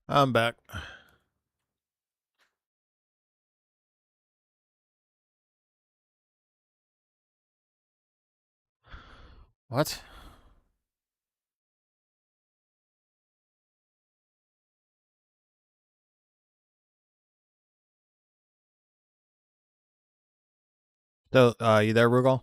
I'm back. What? So, you there, Rugal?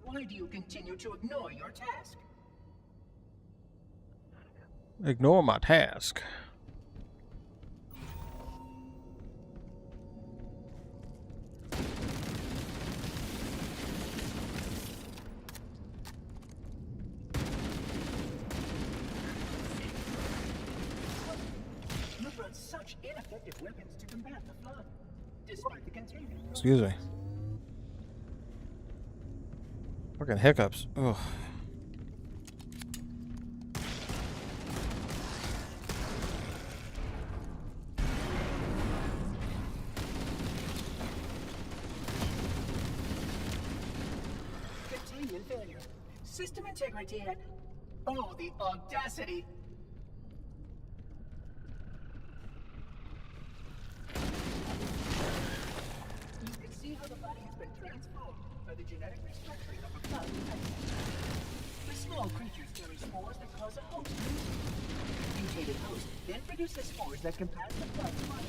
Why do you continue to ignore your task? Ignore my task. You brought such ineffective weapons to combat the flood, despite the containment. Excuse me. Fucking hiccups. Ugh. Containment failure. System integrity at... Oh, the audacity! You can see how the body has been transformed by the genetic restructuring of a flood. The small creatures carry spores that cause a host. Mutated host then produces spores that can pass the flood's virus.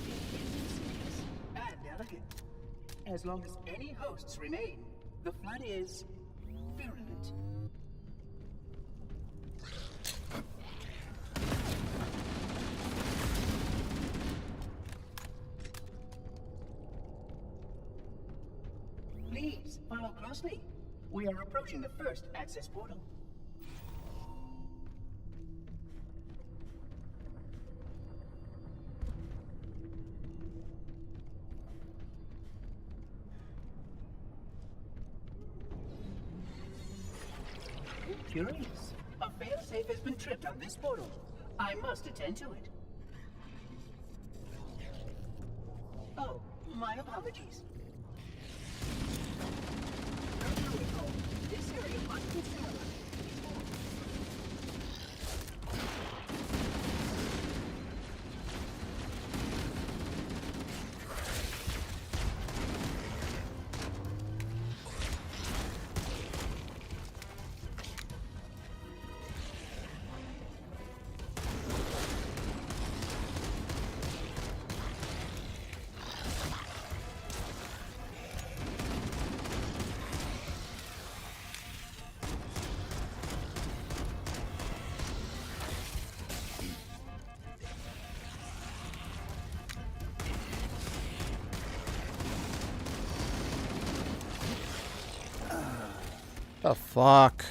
It is insidious and delicate. As long as any hosts remain, the flood is virulent. Please follow closely. We are approaching the first access portal. Curious. A failsafe safe has been tripped on this portal. I must attend to it. Oh, my apologies. This area must be sterilized. The fuck?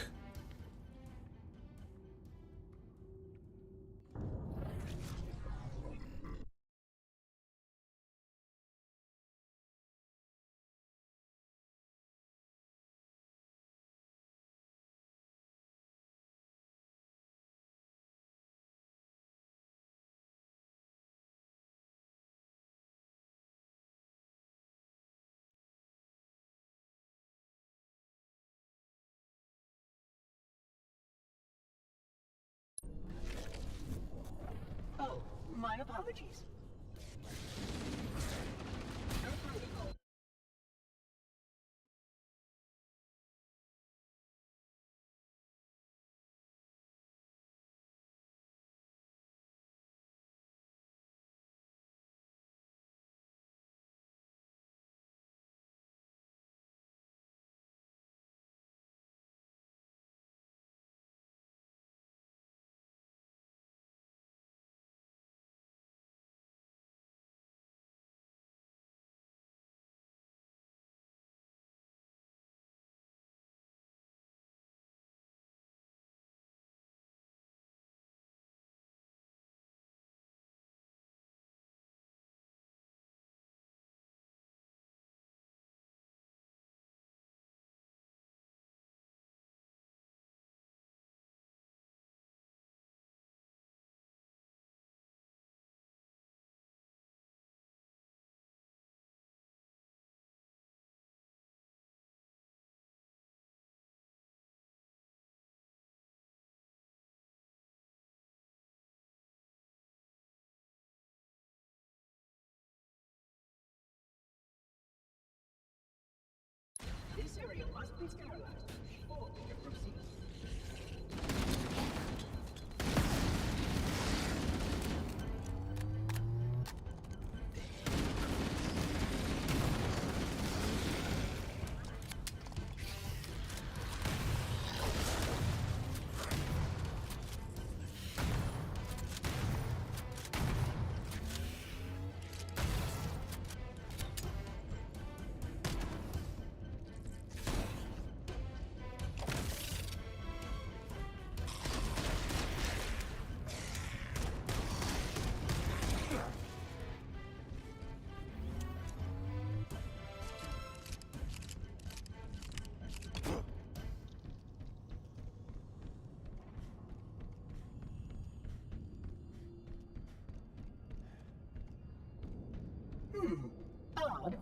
Oh, my apologies. This area must be sterilized before we can proceed. Odd.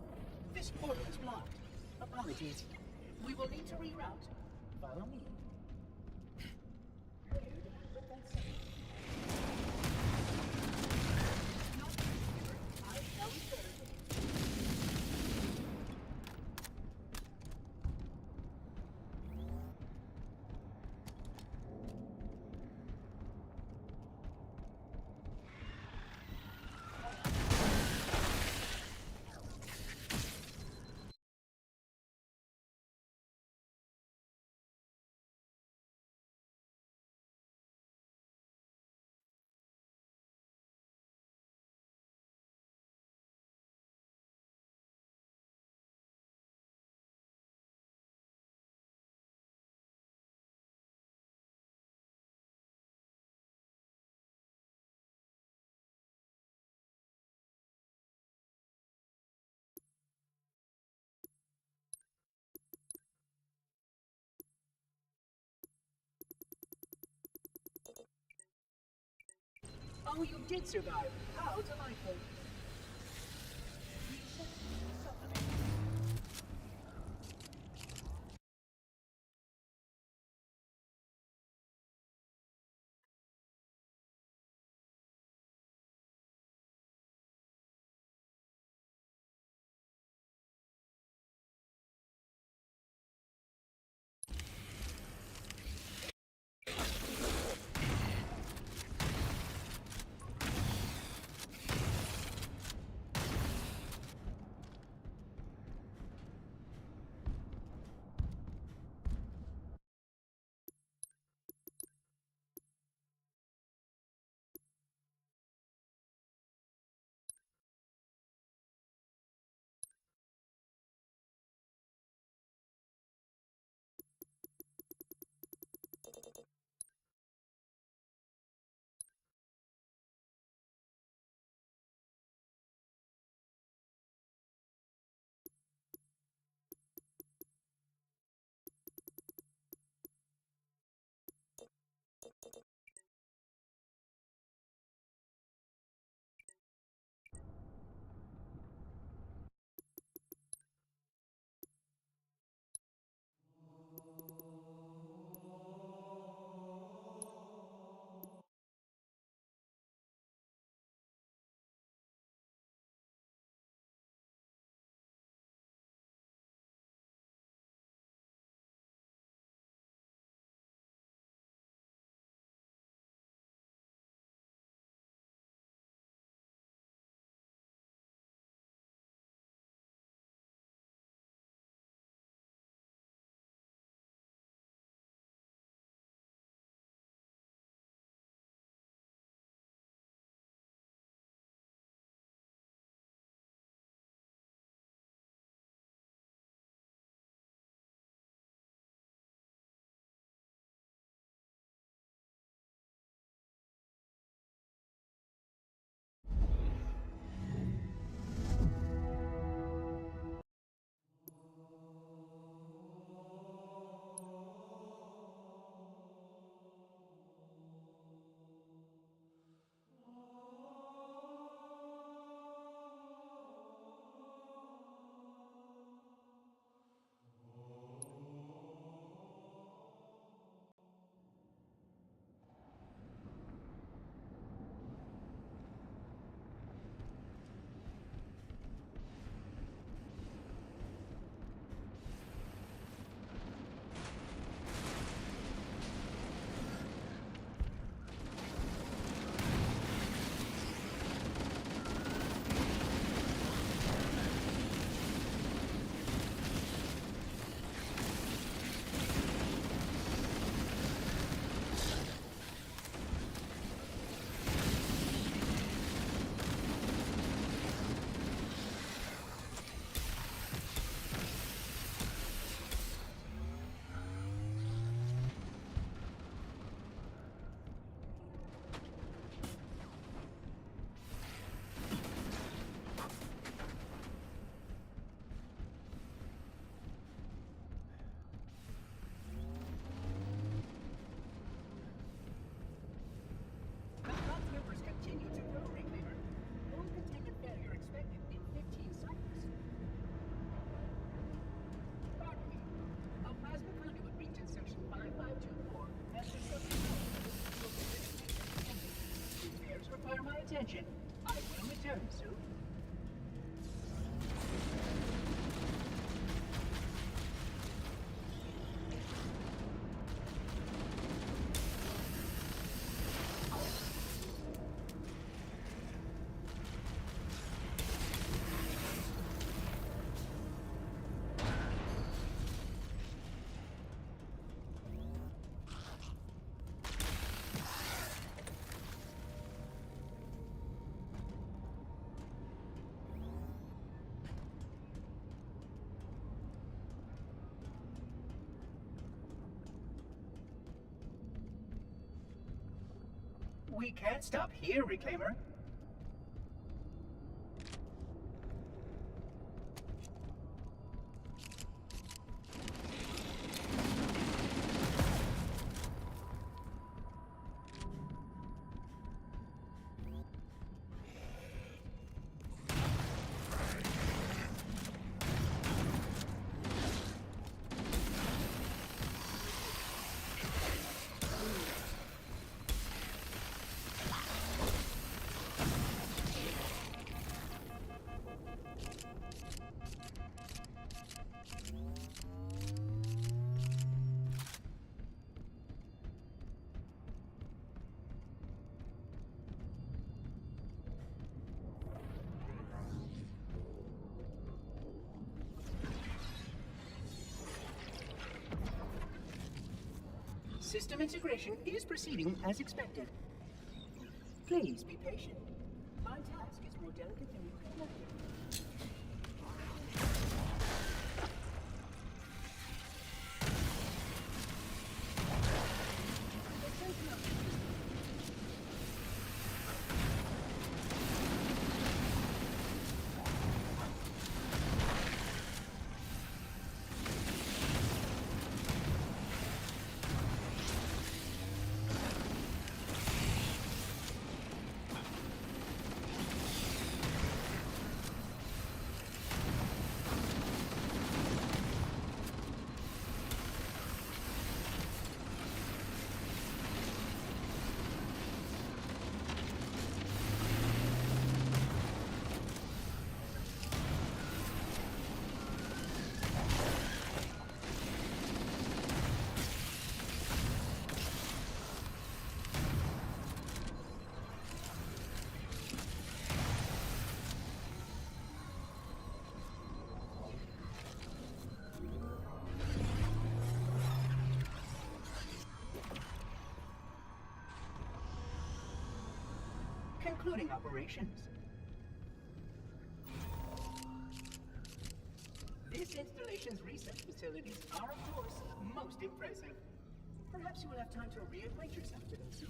This portal is blocked. Apologies. We will need to reroute. Follow me. Oh, you did survive. How delightful. Malcon's numbers continue to grow, Reclaimer. No containment failure expected in 15 cycles. Pardon me. A plasma conduit reached in section 5524 has been subject. Repairs require my attention. I will return soon. We can't stop here, Reclaimer. System integration is proceeding as expected. Please be patient. My task is more delicate than you can imagine. Concluding operations. This installation's research facilities are, of course, most impressive. Perhaps you will have time to reacquaint yourself with them soon.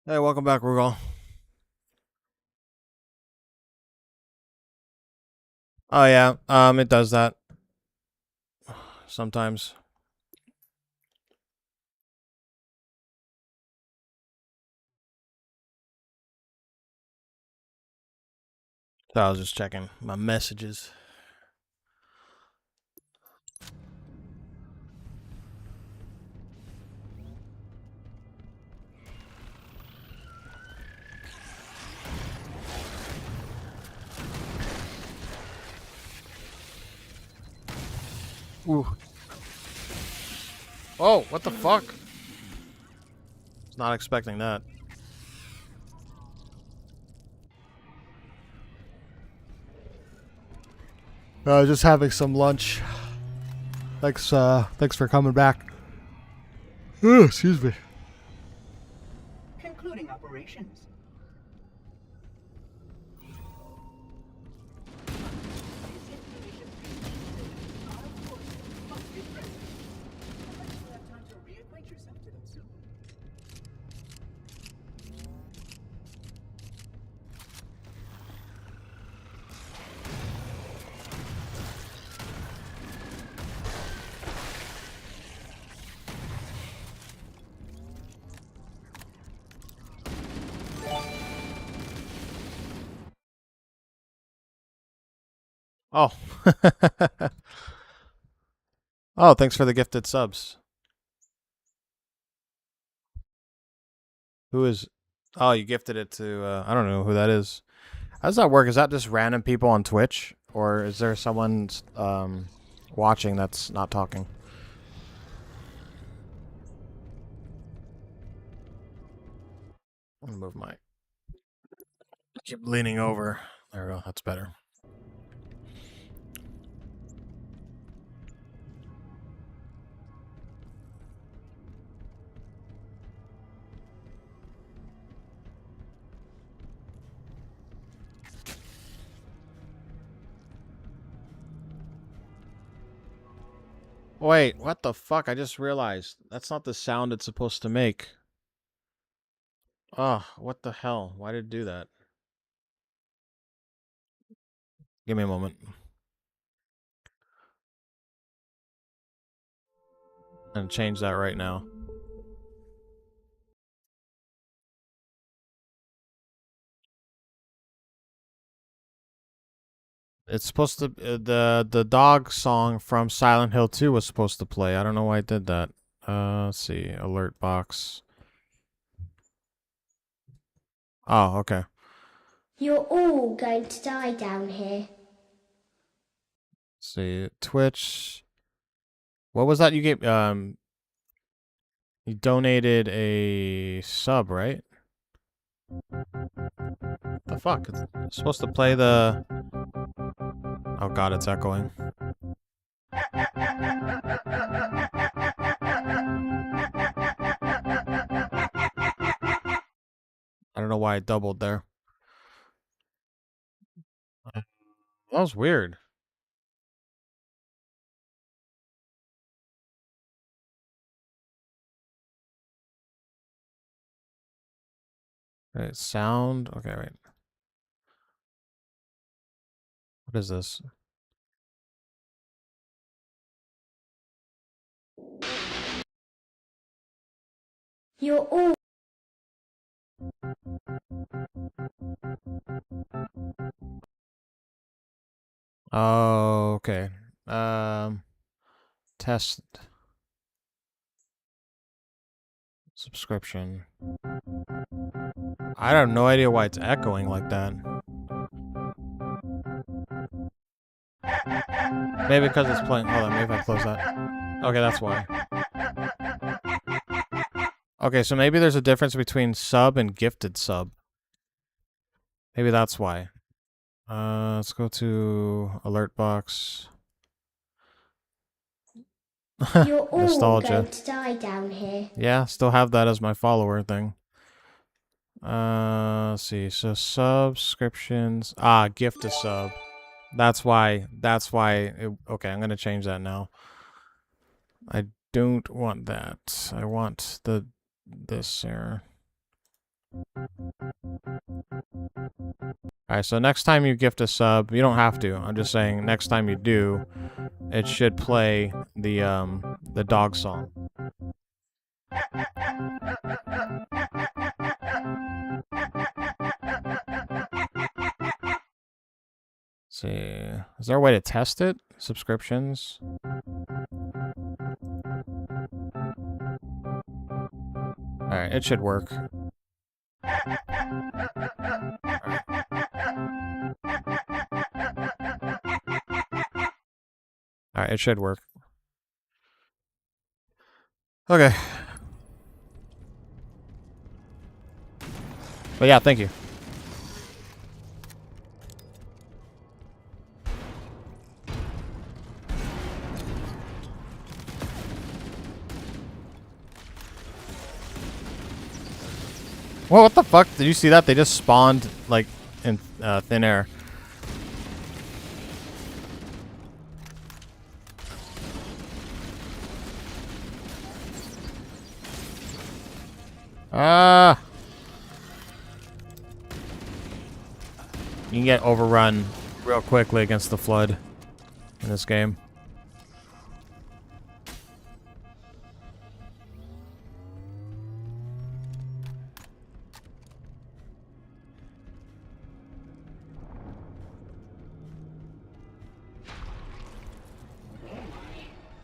Hey, welcome back, Rugal. Oh yeah, it does that sometimes. So I was just checking my messages. Ooh. Oh, what the fuck? Was not expecting that. Just having some lunch. Thanks for coming back. Oh, excuse me. Concluding operations. Oh. Oh, thanks for the gifted subs. Who is... Oh, you gifted it to... I don't know who that is. How does that work? Is that just random people on Twitch? Or is there someone watching that's not talking? Let me move my... Keep leaning over. There we go. That's better. Wait, what the fuck? I just realized. That's not the sound it's supposed to make. Oh, what the hell? Why did it do that? Give me a moment. I'm gonna change that right now. It's supposed to... the dog song from Silent Hill 2 was supposed to play. I don't know why it did that. Let's see. Alert box. Oh, okay. You're all going to die down here. Let's see. Twitch. What was that you gave? You donated a sub, right? The fuck? It's supposed to play the... Oh god, it's echoing. I don't know why it doubled there. That was weird. Right, sound. Okay, wait. What is this? You're all... Oh, okay. Test subscription. I have no idea why it's echoing like that. Maybe because it's playing. Hold on, maybe if I close that. Okay, that's why. Okay, so maybe there's a difference between sub and gifted sub. Maybe that's why. Let's go to alert box. You're all Nostalgia. going to die down here. Yeah, still have that as my follower thing. Let's see. So subscriptions. Gift a sub. That's why. Okay, I'm gonna change that now. I don't want that. I want this here. Alright, so next time you gift a sub, you don't have to. I'm just saying next time you do, it should play the dog song. Let's see. Is there a way to test it? Subscriptions? Alright, it should work. Alright, it should work. Okay. But yeah, thank you. Well, what the fuck? Did you see that? They just spawned, like, in thin air. Ah! You can get overrun real quickly against the flood in this game.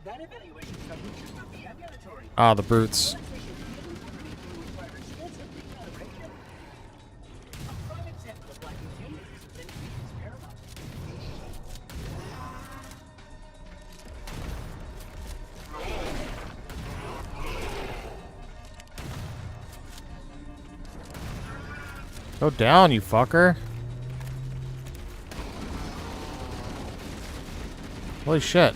That evaluation subject should not be ambulatory. Ah, the brutes. Go down, you fucker. Holy shit.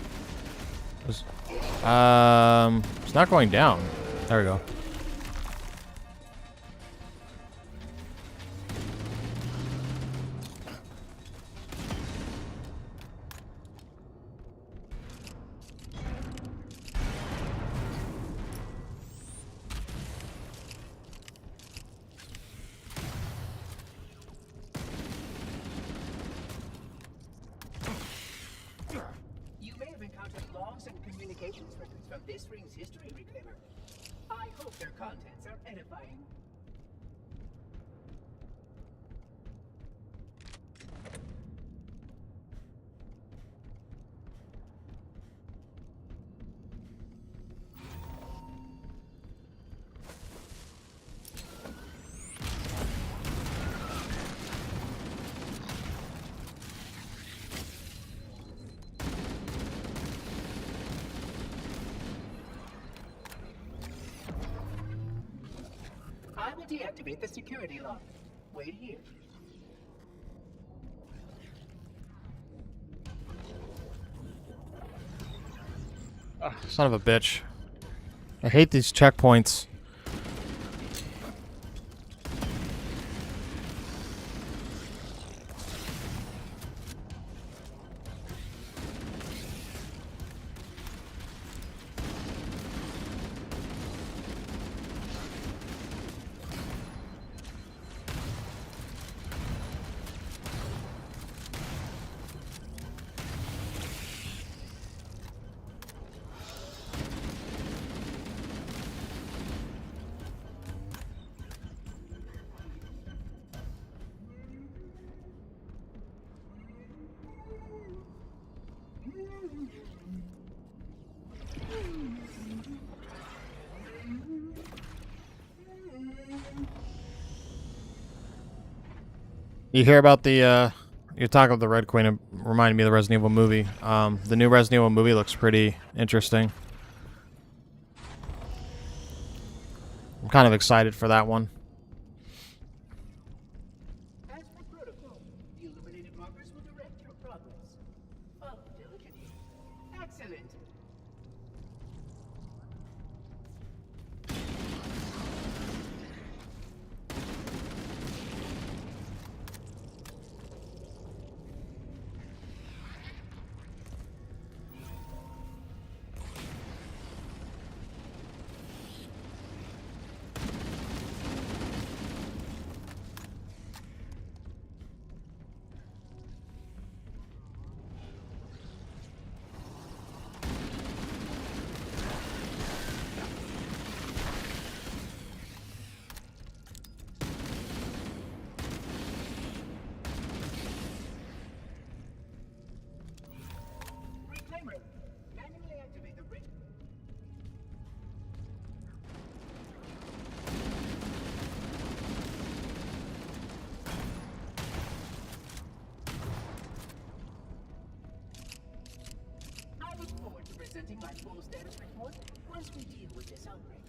It's not going down. There we go. You may have encountered logs and communications records from this ring's history reclaimer. I hope their contents are edifying. I will deactivate the security lock. Wait here. Son of a bitch. I hate these checkpoints. You hear about the, you're talking about the Red Queen, it reminded me of the Resident Evil movie. The new Resident Evil movie looks pretty interesting. I'm kind of excited for that one. As per protocol, the illuminated markers will direct your progress. Follow diligently. Excellent. my full status report once we deal with this outbreak.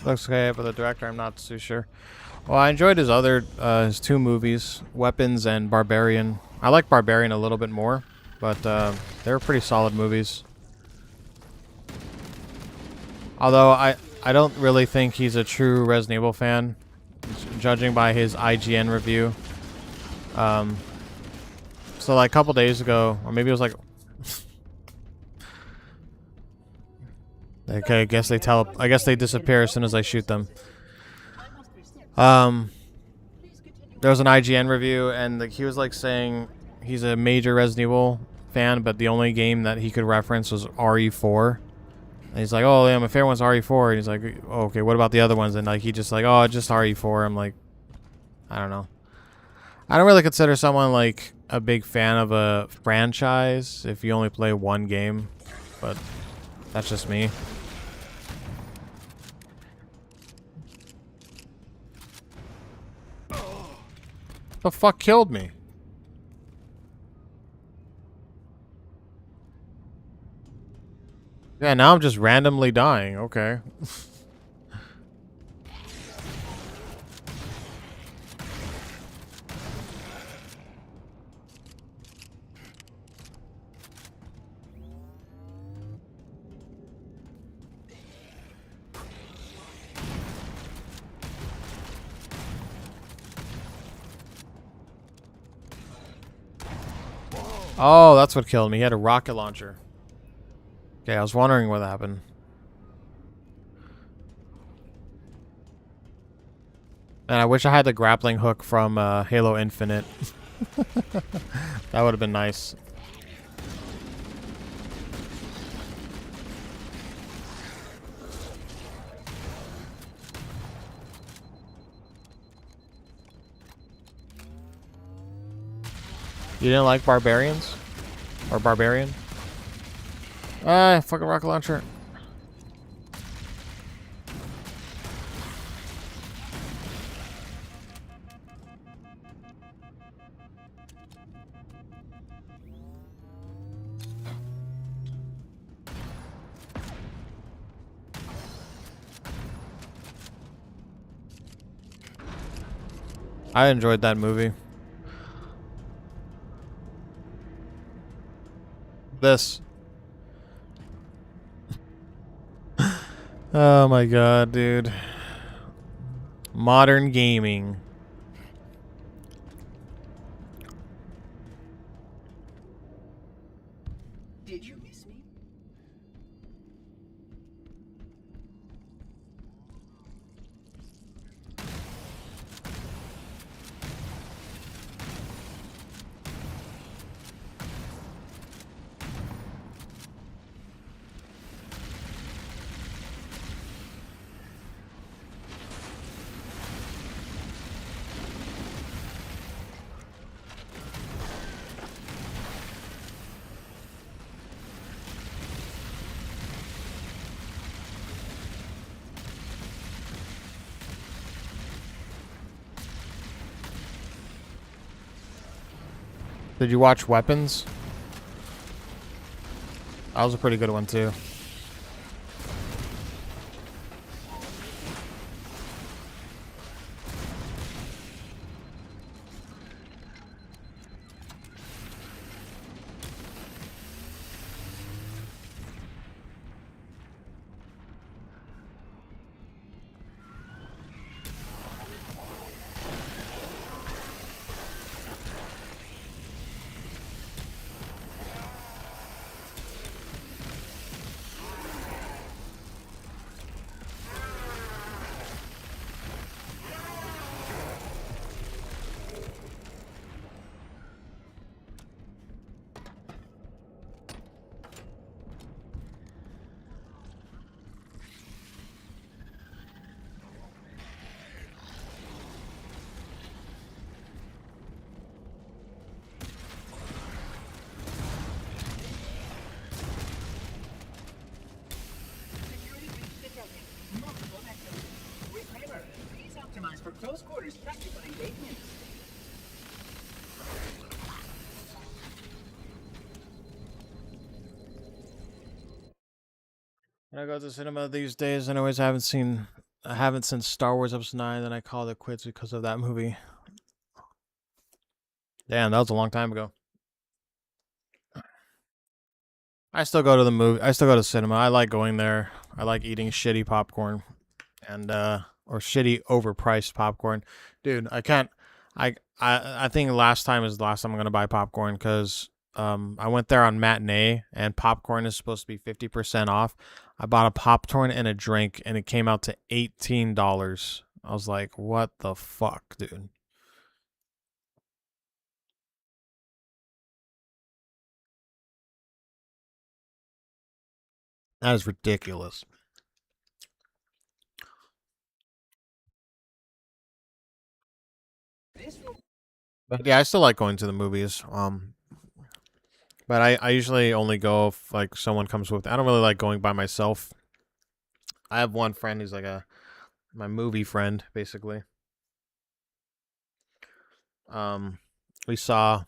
Looks okay, but the director, I'm not too sure. Well, I enjoyed his other, his 2 movies, Weapons and Barbarian. I like Barbarian a little bit more, but they were pretty solid movies. Although I don't really think he's a true Resident Evil fan, judging by his IGN review. So like a couple days ago, or maybe it was like, okay, I guess they disappear as soon as I shoot them. There was an IGN review, and he was like saying he's a major Resident Evil fan, but the only game that he could reference was RE4. And he's like, oh yeah, my favorite one's RE4. And he's like, oh, okay, what about the other ones? And like he just like, oh, just RE4. I'm like, I don't know. I don't really consider someone like a big fan of a franchise if you only play one game, but that's just me. The fuck killed me? Yeah, now I'm just randomly dying. Okay. Oh, that's what killed me. He had a rocket launcher. Okay, I was wondering what happened. And I wish I had the grappling hook from Halo Infinite. That would have been nice. You didn't like Barbarians? Or Barbarian? Ah, fucking rocket launcher. I enjoyed that movie. This. Oh my god, dude. Modern gaming. Did you miss me? Did you watch Weapons? That was a pretty good one too. Multiple activities. Remember, please optimize for close quarters tactical engagement. When I go to the cinema these days, I haven't since Star Wars Episode 9, then I called it quits because of that movie. Damn, that was a long time ago. I still go to the movie. I still go to cinema. I like going there. I like eating shitty popcorn and or shitty overpriced popcorn. Dude, I can't I think last time is the last time I'm going to buy popcorn cuz I went there on matinee and popcorn is supposed to be 50% off. I bought a popcorn and a drink and it came out to $18. I was like, "What the fuck, dude?" That is ridiculous. But yeah, I still like going to the movies. But I usually only go if like someone comes with. I don't really like going by myself. I have one friend who's like my movie friend, basically. We saw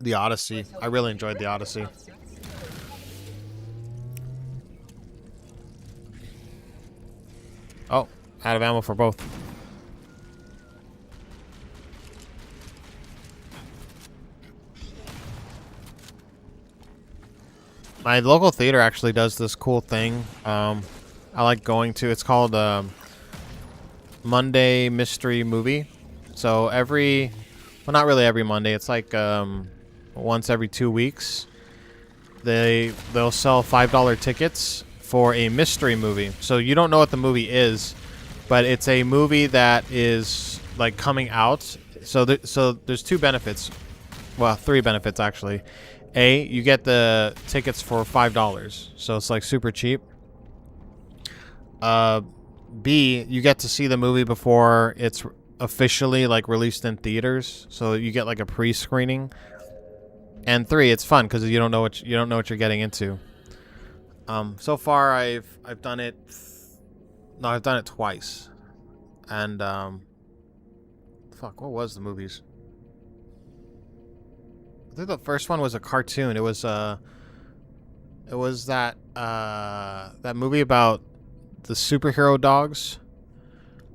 The Odyssey. I really enjoyed The Odyssey. Oh, out of ammo for both. My local theater actually does this cool thing. I like going to. It's called Monday Mystery Movie. So well, not really every Monday. It's like once every 2 weeks. They'll sell $5 tickets for a mystery movie. So you don't know what the movie is, but it's a movie that is like coming out. So there's two benefits. Well, three benefits actually. A, you get the tickets for $5, so it's like super cheap. B, you get to see the movie before it's officially like released in theaters, so you get like a pre-screening. And three, it's fun because you don't know what you're getting into. So far I've done it. No, I've done it twice, and fuck, what was the movies? I think the first one was a cartoon. It was that movie about the superhero dogs.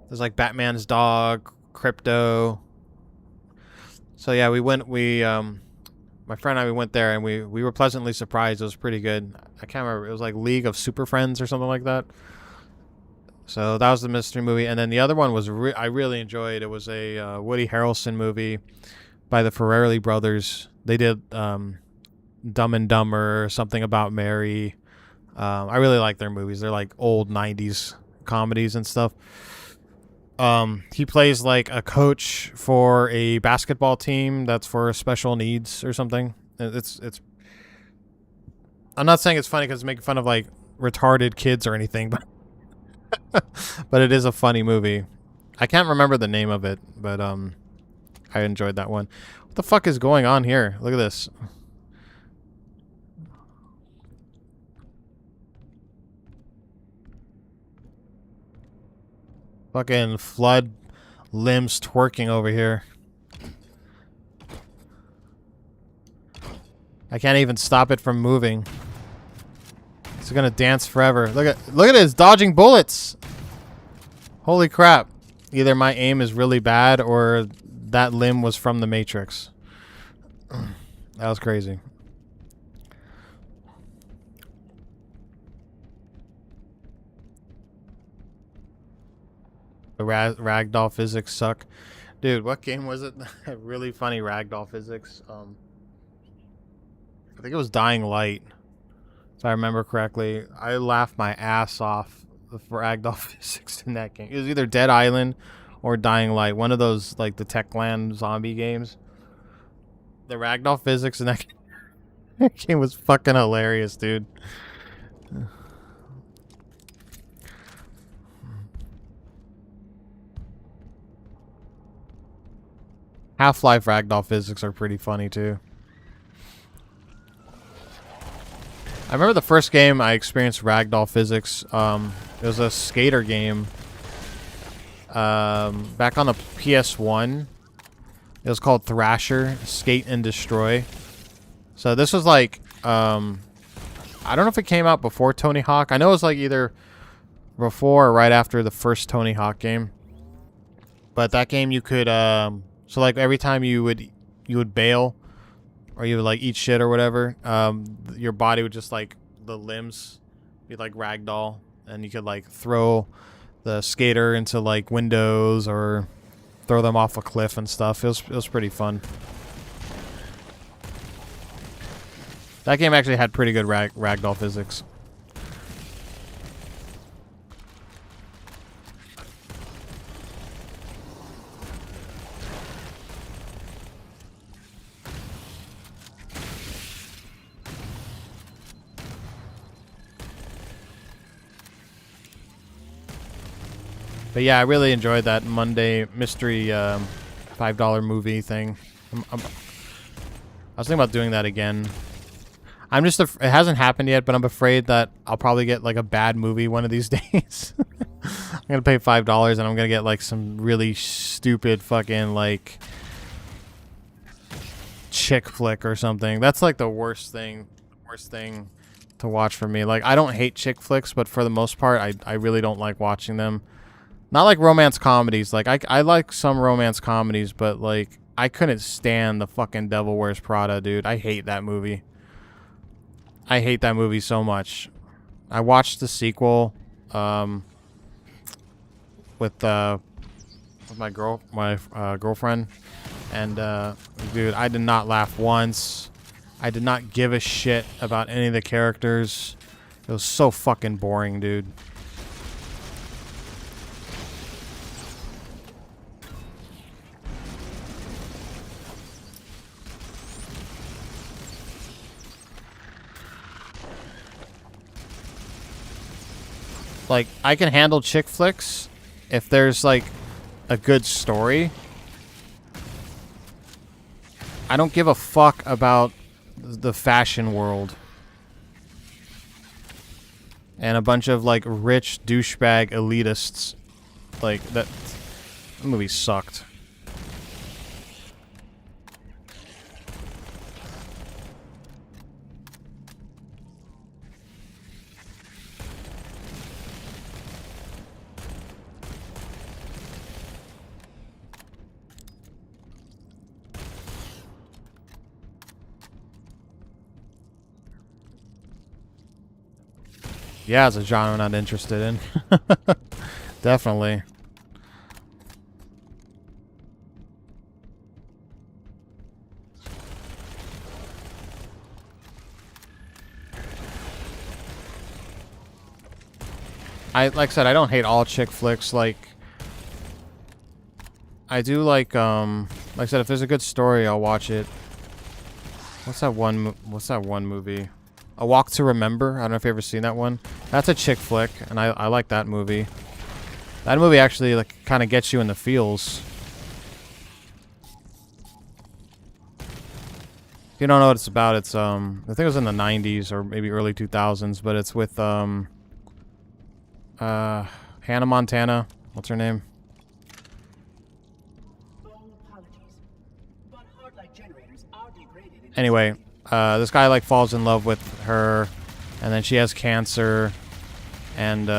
There's like Batman's dog, Crypto. So yeah, my friend and I went there and we were pleasantly surprised. It was pretty good. I can't remember. It was like League of Super Friends or something like that. So that was the mystery movie, and then the other one was I really enjoyed. It was a Woody Harrelson movie by the Farrelly brothers. They did Dumb and Dumber, Something About Mary. I really like their movies. They're like old 90s comedies and stuff. He plays like a coach for a basketball team that's for special needs or something. It's I'm not saying it's funny because it's making fun of like retarded kids or anything, but but it is a funny movie. I can't remember the name of it, but I enjoyed that one. What the fuck is going on here? Look at this. Fucking flood limbs twerking over here. I can't even stop it from moving. It's gonna dance forever. Look at it, it's dodging bullets. Holy crap. Either my aim is really bad or that limb was from the Matrix. That was crazy. The ragdoll physics suck. Dude, what game was it? Really funny ragdoll physics. I think it was Dying Light. If I remember correctly. I laughed my ass off for ragdoll physics in that game. It was either Dead Island or Dying Light. One of those, like, the Techland zombie games. The ragdoll physics in that game was fucking hilarious, dude. Half-Life ragdoll physics are pretty funny, too. I remember the first game I experienced ragdoll physics. It was a skater game. Back on the PS1. It was called Thrasher, Skate and Destroy. So this was like, I I don't know if it came out before Tony Hawk. I know it was like either before or right after the first Tony Hawk game. But that game you could so like every time you would bail or you would like eat shit or whatever, your body would just like the limbs be like ragdoll, and you could like throw the skater into like windows or throw them off a cliff and stuff. It was pretty fun. That game actually had pretty good ragdoll physics. But yeah, I really enjoyed that Monday mystery $5 movie thing. I was thinking about doing that again. I'm just it hasn't happened yet, but I'm afraid that I'll probably get like a bad movie one of these days. I'm gonna pay $5 and I'm gonna get like some really stupid fucking like chick flick or something. That's like the worst thing to watch for me. Like, I don't hate chick flicks, but for the most part, I really don't like watching them. Not like romance comedies. Like, I like some romance comedies, but like I couldn't stand the fucking Devil Wears Prada, dude. I hate that movie. I hate that movie so much. I watched the sequel with my girlfriend, and dude, I did not laugh once. I did not give a shit about any of the characters. It was so fucking boring, dude. Like, I can handle chick flicks if there's, like, a good story. I don't give a fuck about the fashion world. And a bunch of, like, rich douchebag elitists. Like, that movie sucked. Yeah, it's a genre I'm not interested in. Definitely. Like I said, I don't hate all chick flicks. Like, I do like I said, if there's a good story, I'll watch it. What's that one movie? A Walk to Remember. I don't know if you've ever seen that one. That's a chick flick, and I like that movie. That movie actually like kind of gets you in the feels. If you don't know what it's about, it's I think it was in the 90s or maybe early 2000s, but it's with Hannah Montana. What's her name? Anyway, this guy like falls in love with her, and then she has cancer, and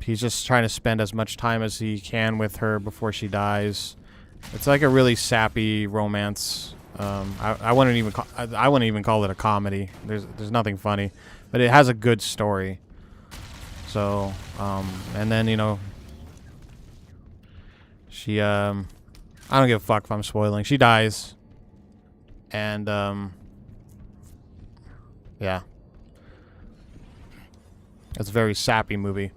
he's just trying to spend as much time as he can with her before she dies. It's like a really sappy romance. I wouldn't even call it a comedy. There's nothing funny, but it has a good story. So, and then, you know, she I don't give a fuck if I'm spoiling. She dies. And, yeah. It's a very sappy movie.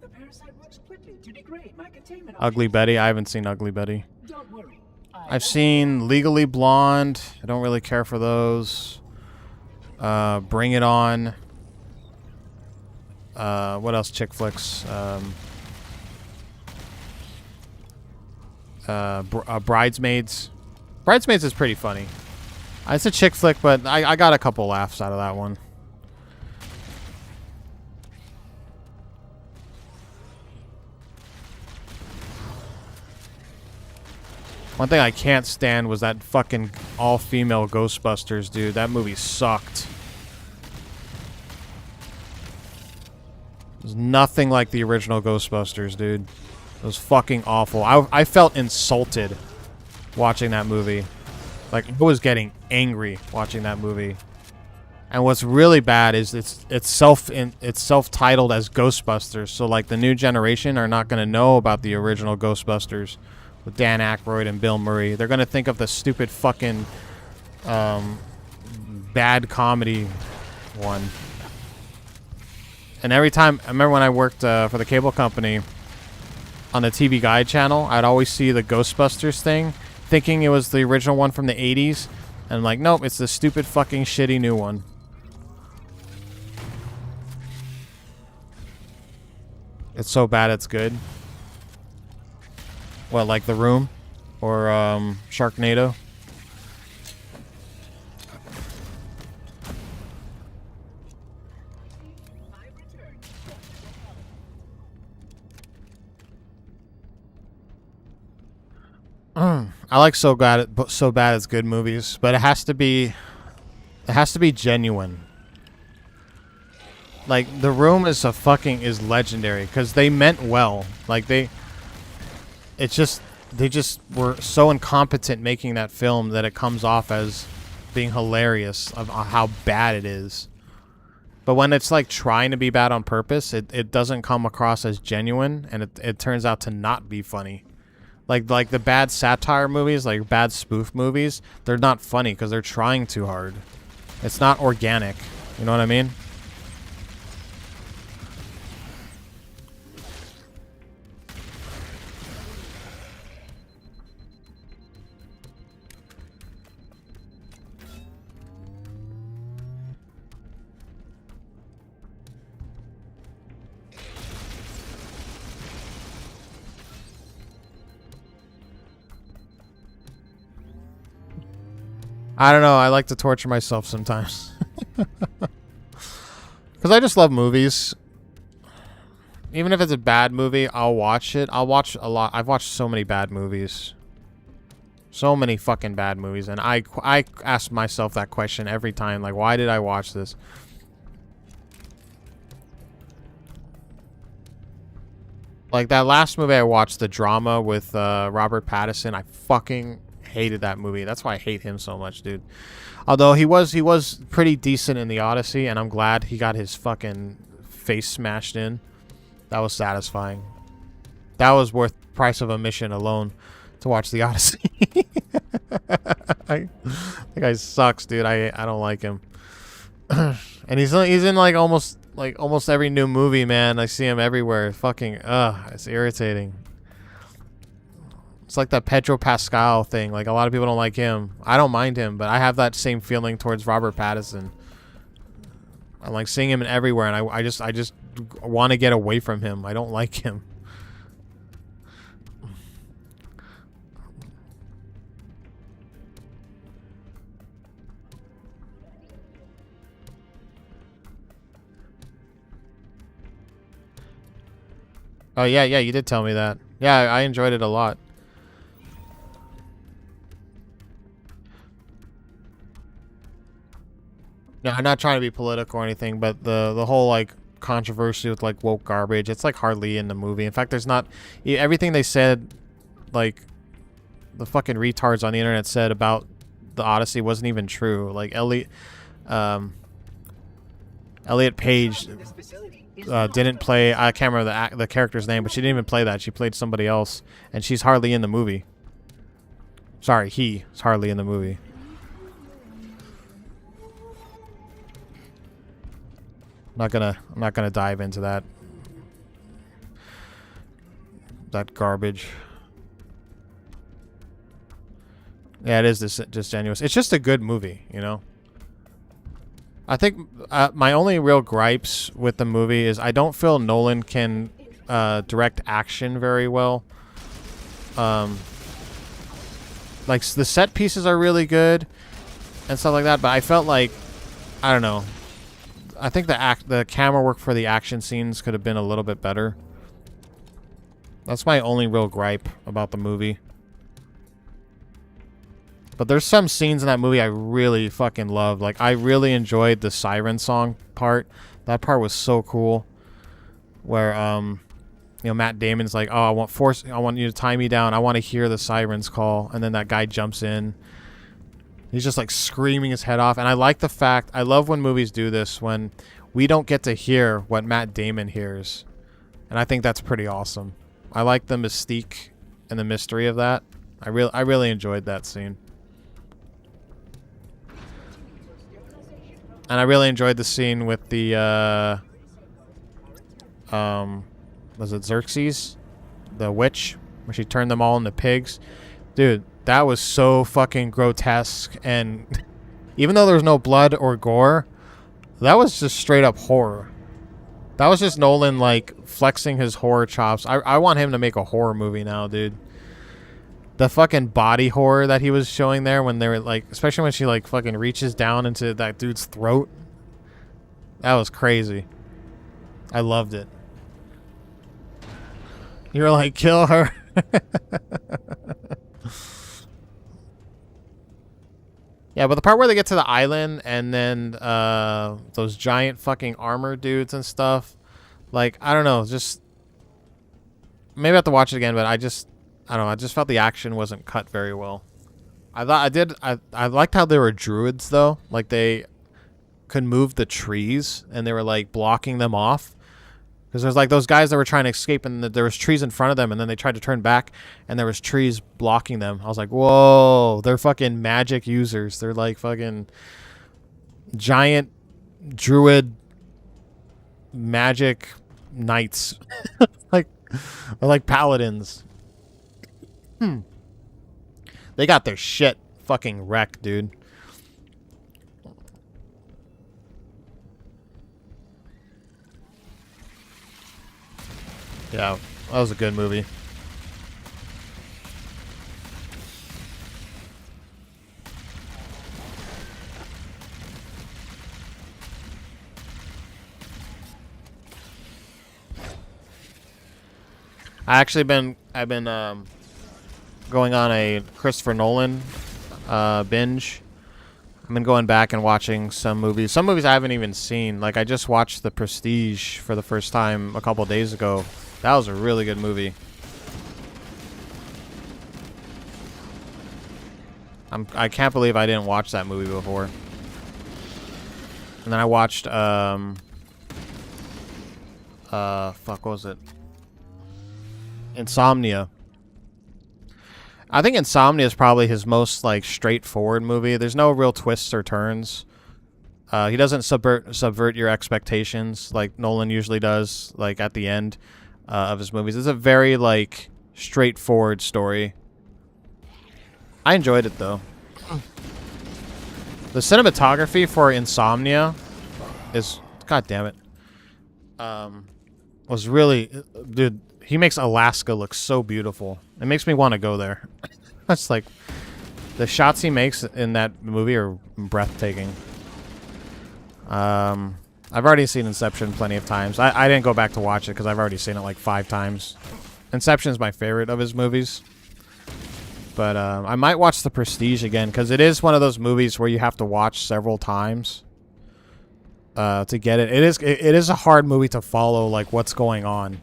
The parasite works quickly to degrade my containment. Ugly Betty. I haven't seen Ugly Betty. Don't worry. I've seen Legally Blonde. I don't really care for those. Bring It On. What else? Chick flicks. Bridesmaids. Bridesmaids is pretty funny. It's a chick flick, but I got a couple laughs out of that one. One thing I can't stand was that fucking all-female Ghostbusters, dude. That movie sucked. It was nothing like the original Ghostbusters, dude. It was fucking awful. I felt insulted watching that movie. Like, I was getting angry watching that movie. And what's really bad is it's self-titled as Ghostbusters. So like the new generation are not going to know about the original Ghostbusters with Dan Aykroyd and Bill Murray. They're going to think of the stupid fucking bad comedy one. And every time, I remember when I worked for the cable company on the TV Guide channel, I'd always see the Ghostbusters thing, thinking it was the original one from the 80s. And I'm like, nope, it's the stupid fucking shitty new one. It's so bad it's good. What, like The Room? Or Sharknado? I like So Bad It's Good movies, but it has to be genuine. Like The Room is legendary because they meant well. Like they just were so incompetent making that film that it comes off as being hilarious of how bad it is. But when it's like trying to be bad on purpose, it doesn't come across as genuine, and it turns out to not be funny. Like the bad satire movies, like bad spoof movies, they're not funny because they're trying too hard. It's not organic. You know what I mean? I don't know. I like to torture myself sometimes. Because I just love movies. Even if it's a bad movie, I'll watch it. I'll watch a lot. I've watched so many bad movies. So many fucking bad movies. And I ask myself that question every time. Like, why did I watch this? Like, that last movie I watched, the drama with Robert Pattinson, I fucking hated that movie. That's why I hate him so much, dude. Although he was pretty decent in The Odyssey, and I'm glad he got his fucking face smashed in. That was satisfying. That was worth the price of admission alone to watch The Odyssey. That guy sucks, dude. I don't like him. And he's in like almost every new movie, man. I see him everywhere. Fucking it's irritating. It's like that Pedro Pascal thing. Like, a lot of people don't like him. I don't mind him, but I have that same feeling towards Robert Pattinson. I'm like seeing him everywhere, and I just want to get away from him. I don't like him. Oh yeah, you did tell me that. Yeah, I enjoyed it a lot. No, I'm not trying to be political or anything, but the whole like controversy with like woke garbage, it's like hardly in the movie. In fact, there's not everything they said, like the fucking retards on the internet said about the Odyssey wasn't even true. Like Elliot Page didn't play. I can't remember the character's name, but she didn't even play that. She played somebody else, and she's hardly in the movie. Sorry, he's hardly in the movie. I'm not gonna dive into that garbage. Yeah, it is disingenuous. It's just a good movie, you know. I think my only real gripes with the movie is I don't feel Nolan can direct action very well. Like the set pieces are really good and stuff like that, but I felt like, I don't know. I think the camera work for the action scenes could have been a little bit better. That's my only real gripe about the movie. But there's some scenes in that movie I really fucking love. Like, I really enjoyed the siren song part. That part was so cool. Where, you know, Matt Damon's like, oh, I want you to tie me down. I want to hear the sirens call. And then that guy jumps in. He's just like screaming his head off. And I like the fact, I love when movies do this, when we don't get to hear what Matt Damon hears. And I think that's pretty awesome. I like the mystique and the mystery of that. I really enjoyed that scene. And I really enjoyed the scene with the, was it Xerxes? The witch, where she turned them all into pigs. Dude, that was so fucking grotesque. And even though there was no blood or gore, that was just straight up horror. That was just Nolan, like, flexing his horror chops. I want him to make a horror movie now, dude. The fucking body horror that he was showing there when they were, like, especially when she, like, fucking reaches down into that dude's throat. That was crazy. I loved it. You were like, kill her. Yeah, but the part where they get to the island and then those giant fucking armor dudes and stuff, like, I don't know, just maybe I have to watch it again, but I don't know, I just felt the action wasn't cut very well. I liked how they were druids though, like they could move the trees and they were like blocking them off. Because there's like those guys that were trying to escape and there was trees in front of them and then they tried to turn back and there was trees blocking them. I was like, whoa, they're fucking magic users. They're like fucking giant druid magic knights. Like, they're like paladins. They got their shit fucking wrecked, dude. Yeah, that was a good movie. I've been going on a Christopher Nolan binge. I've been going back and watching some movies. Some movies I haven't even seen. Like, I just watched The Prestige for the first time a couple days ago. That was a really good movie. I can't believe I didn't watch that movie before. And then I watched fuck, what was it? Insomnia. I think Insomnia is probably his most like straightforward movie. There's no real twists or turns. He doesn't subvert your expectations like Nolan usually does, like at the end of his movies. It's a very like straightforward story. I enjoyed it though. The cinematography for Insomnia is, god damn it, was really, dude. He makes Alaska look so beautiful. It makes me want to go there. That's like, the shots he makes in that movie are breathtaking. I've already seen Inception plenty of times. I didn't go back to watch it because I've already seen it like 5 times. Inception is my favorite of his movies. But I might watch The Prestige again because it is one of those movies where you have to watch several times to get it. It is a hard movie to follow, like what's going on.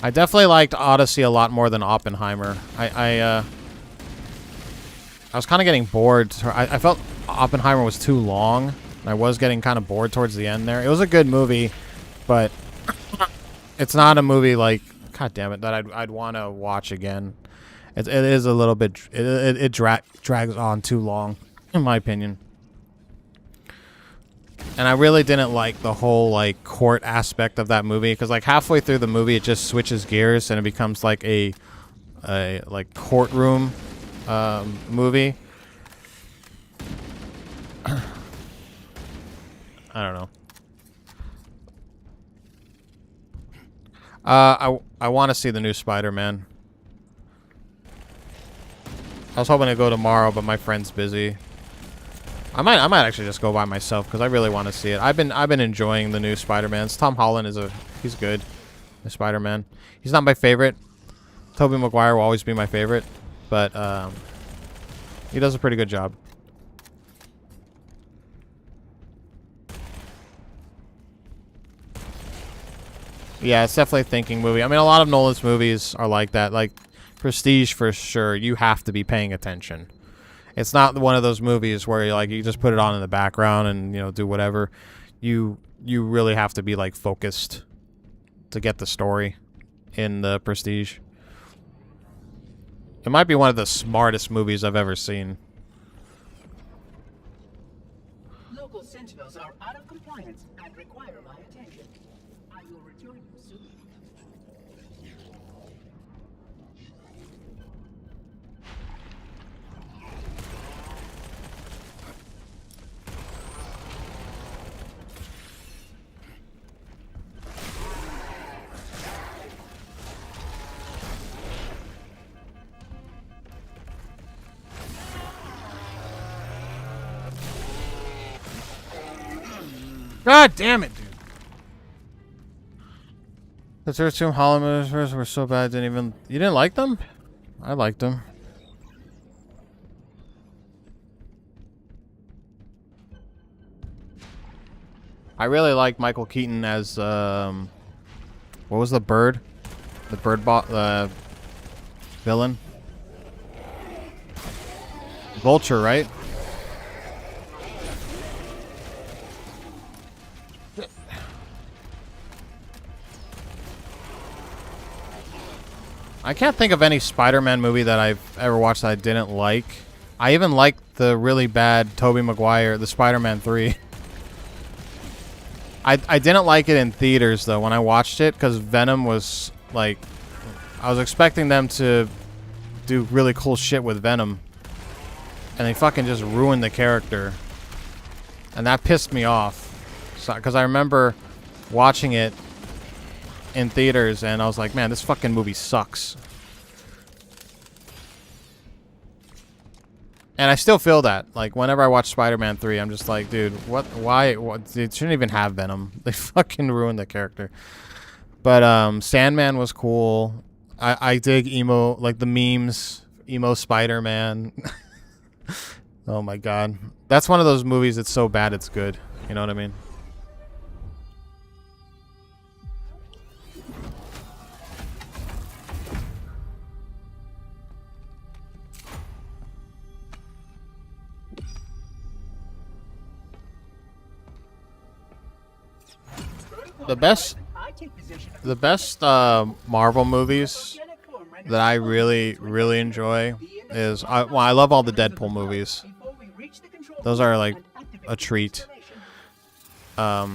I definitely liked Odyssey a lot more than Oppenheimer. I was kind of getting bored. I felt Oppenheimer was too long. I was getting kind of bored towards the end there. It was a good movie, but it's not a movie like, god damn it, that I'd want to watch again. It is a little bit, it drags on too long, in my opinion. And I really didn't like the whole like court aspect of that movie because like halfway through the movie it just switches gears and it becomes like a like courtroom movie. I don't know. I want to see the new Spider-Man. I was hoping to go tomorrow, but my friend's busy. I might actually just go by myself because I really want to see it. I've been enjoying the new Spider-Mans. Tom Holland he's good. The Spider-Man. He's not my favorite. Tobey Maguire will always be my favorite, but he does a pretty good job. Yeah, it's definitely a thinking movie. I mean, a lot of Nolan's movies are like that. Like Prestige, for sure, you have to be paying attention. It's not one of those movies where you just put it on in the background and do whatever. You really have to be like focused to get the story in the Prestige. It might be one of the smartest movies I've ever seen. Local sentinels are out of compliance and require my attention. I will return you soon. God damn it, dude. The first two Holland movies were so bad, you didn't like them? I liked them. I really like Michael Keaton as, what was the bird? The bird villain? Vulture, right? I can't think of any Spider-Man movie that I've ever watched that I didn't like. I even liked the really bad Tobey Maguire, the Spider-Man 3. I didn't like it in theaters, though, when I watched it, because Venom was, like... I was expecting them to do really cool shit with Venom. And they fucking just ruined the character. And that pissed me off. Because I remember watching it in theaters, and I was like, man, this fucking movie sucks. And I still feel that. Like, whenever I watch Spider-Man 3, I'm just like, dude, why, it shouldn't even have Venom. They fucking ruined the character. But, Sandman was cool. I dig emo, like the memes, emo Spider-Man. Oh my god. That's one of those movies that's so bad it's good. You know what I mean? The best Marvel movies that I really enjoy is I love all the Deadpool movies. Those are like a treat. But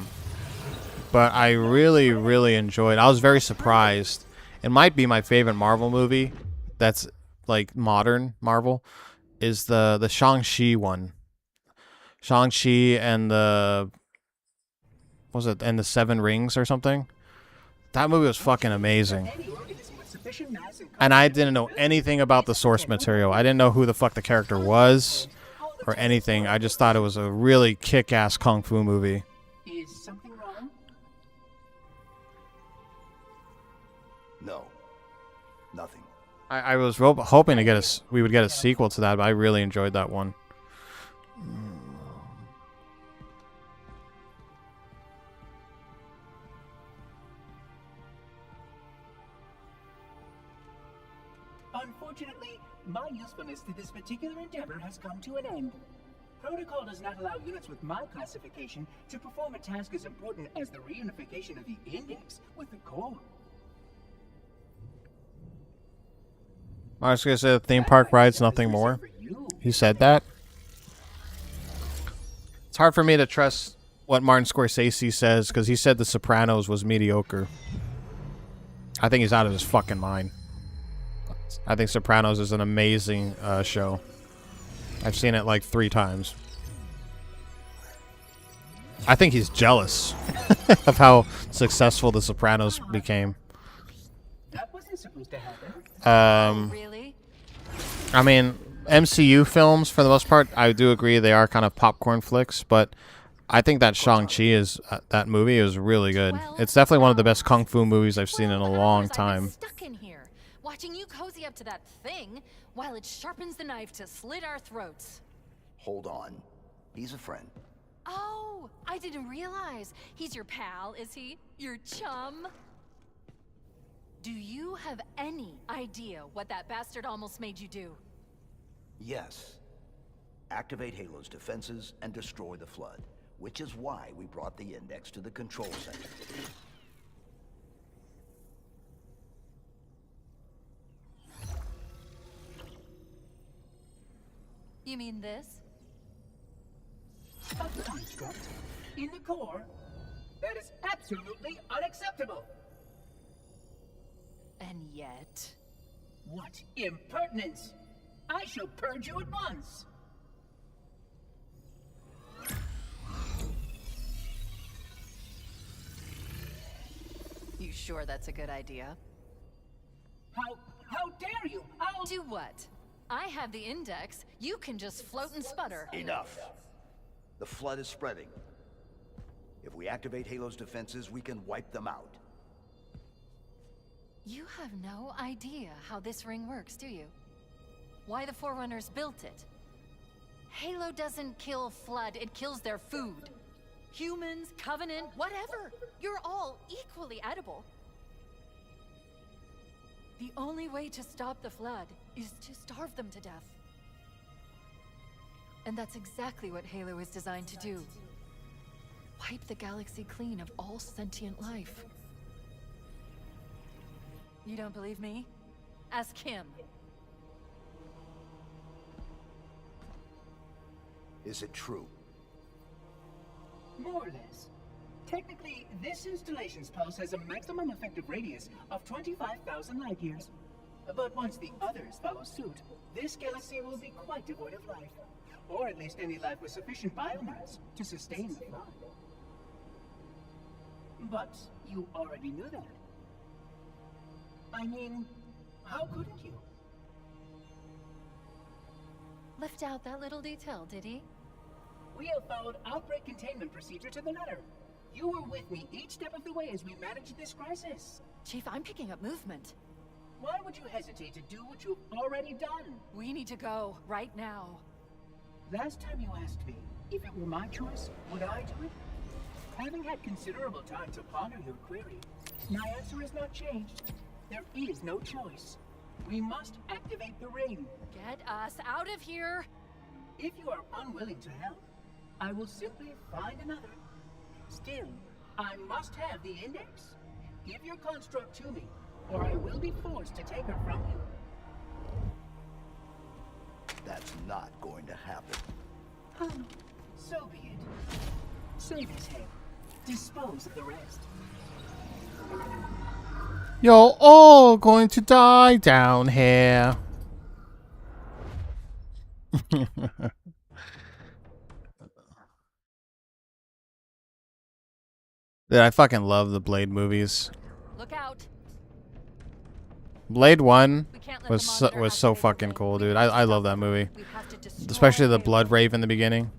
I really enjoyed. I was very surprised. It might be my favorite Marvel movie. That's like modern Marvel. Is the Shang-Chi one. Shang-Chi and the Seven Rings or something? That movie was fucking amazing. And I didn't know anything about the source material. I didn't know who the fuck the character was or anything. I just thought it was a really kick-ass kung fu movie. Is something wrong? No. Nothing. I was hoping to we would get a sequel to that, but I really enjoyed that one. Unfortunately, my usefulness to this particular endeavor has come to an end. Protocol does not allow units with my classification to perform a task as important as the reunification of the index with the core. Mark's gonna say the theme park rides nothing more. He said that. It's hard for me to trust what Martin Scorsese says because he said The Sopranos was mediocre. I think he's out of his fucking mind. I think Sopranos is an amazing show. I've seen it like 3 times. I think he's jealous of how successful The Sopranos became. That wasn't supposed to happen. Really? I mean, MCU films, for the most part, I do agree they are kind of popcorn flicks, but I think that Shang-Chi is that movie is really good. It's definitely one of the best kung fu movies I've seen in a long time. Stuck in here, watching you cozy up to that thing while it sharpens the knife to slit our throats. Hold on. He's a friend. Oh, I didn't realize. He's your pal, is he? Your chum? Do you have any idea what that bastard almost made you do? Yes. Activate Halo's defenses and destroy the Flood, which is why we brought the Index to the control center. You mean this? A construct in the core that is absolutely unacceptable. And yet... What impertinence! I shall purge you at once. You sure that's a good idea? How dare you? I'll Do what? I have the Index. You can just float and sputter. Enough. The Flood is spreading. If we activate Halo's defenses, we can wipe them out. You have no idea how this ring works, do you? Why the Forerunners built it. Halo doesn't kill Flood, it kills their food. Humans, Covenant, whatever. You're all equally edible. The only way to stop the Flood is to starve them to death. And that's exactly what Halo is designed to do. Wipe the galaxy clean of all sentient life. You don't believe me? Ask him. Is it true? more or less. Technically, this installation's pulse has a maximum effective radius of 25,000 light years. But once the others follow suit, this galaxy will be quite devoid of life. Or at least any life with sufficient biomass to sustain the flight. But you already knew that. I mean, how couldn't you? Left out that little detail, did he? We have followed outbreak containment procedure to the letter. You were with me each step of the way as we managed this crisis. Chief, I'm picking up movement. Why would you hesitate to do what you've already done? We need to go, right now. Last time you asked me if it were my choice, would I do it? Having had considerable time to ponder your query, my answer has not changed. There is no choice. We must activate the ring. Get us out of here! If you are unwilling to help, I will simply find another. Still, I must have the index. Give your construct to me, or I will be forced to take her from you. That's not going to happen. So be it. Save his head. Dispose of the rest. You're all going to die down here. Dude, I fucking love the Blade movies. Look out! Blade 1 We can't let was the so, monitor was so activate the fucking ring. cool, We dude. have to I love stop that them. movie. We have to destroy Especially the Halo. Blood Rave in the beginning.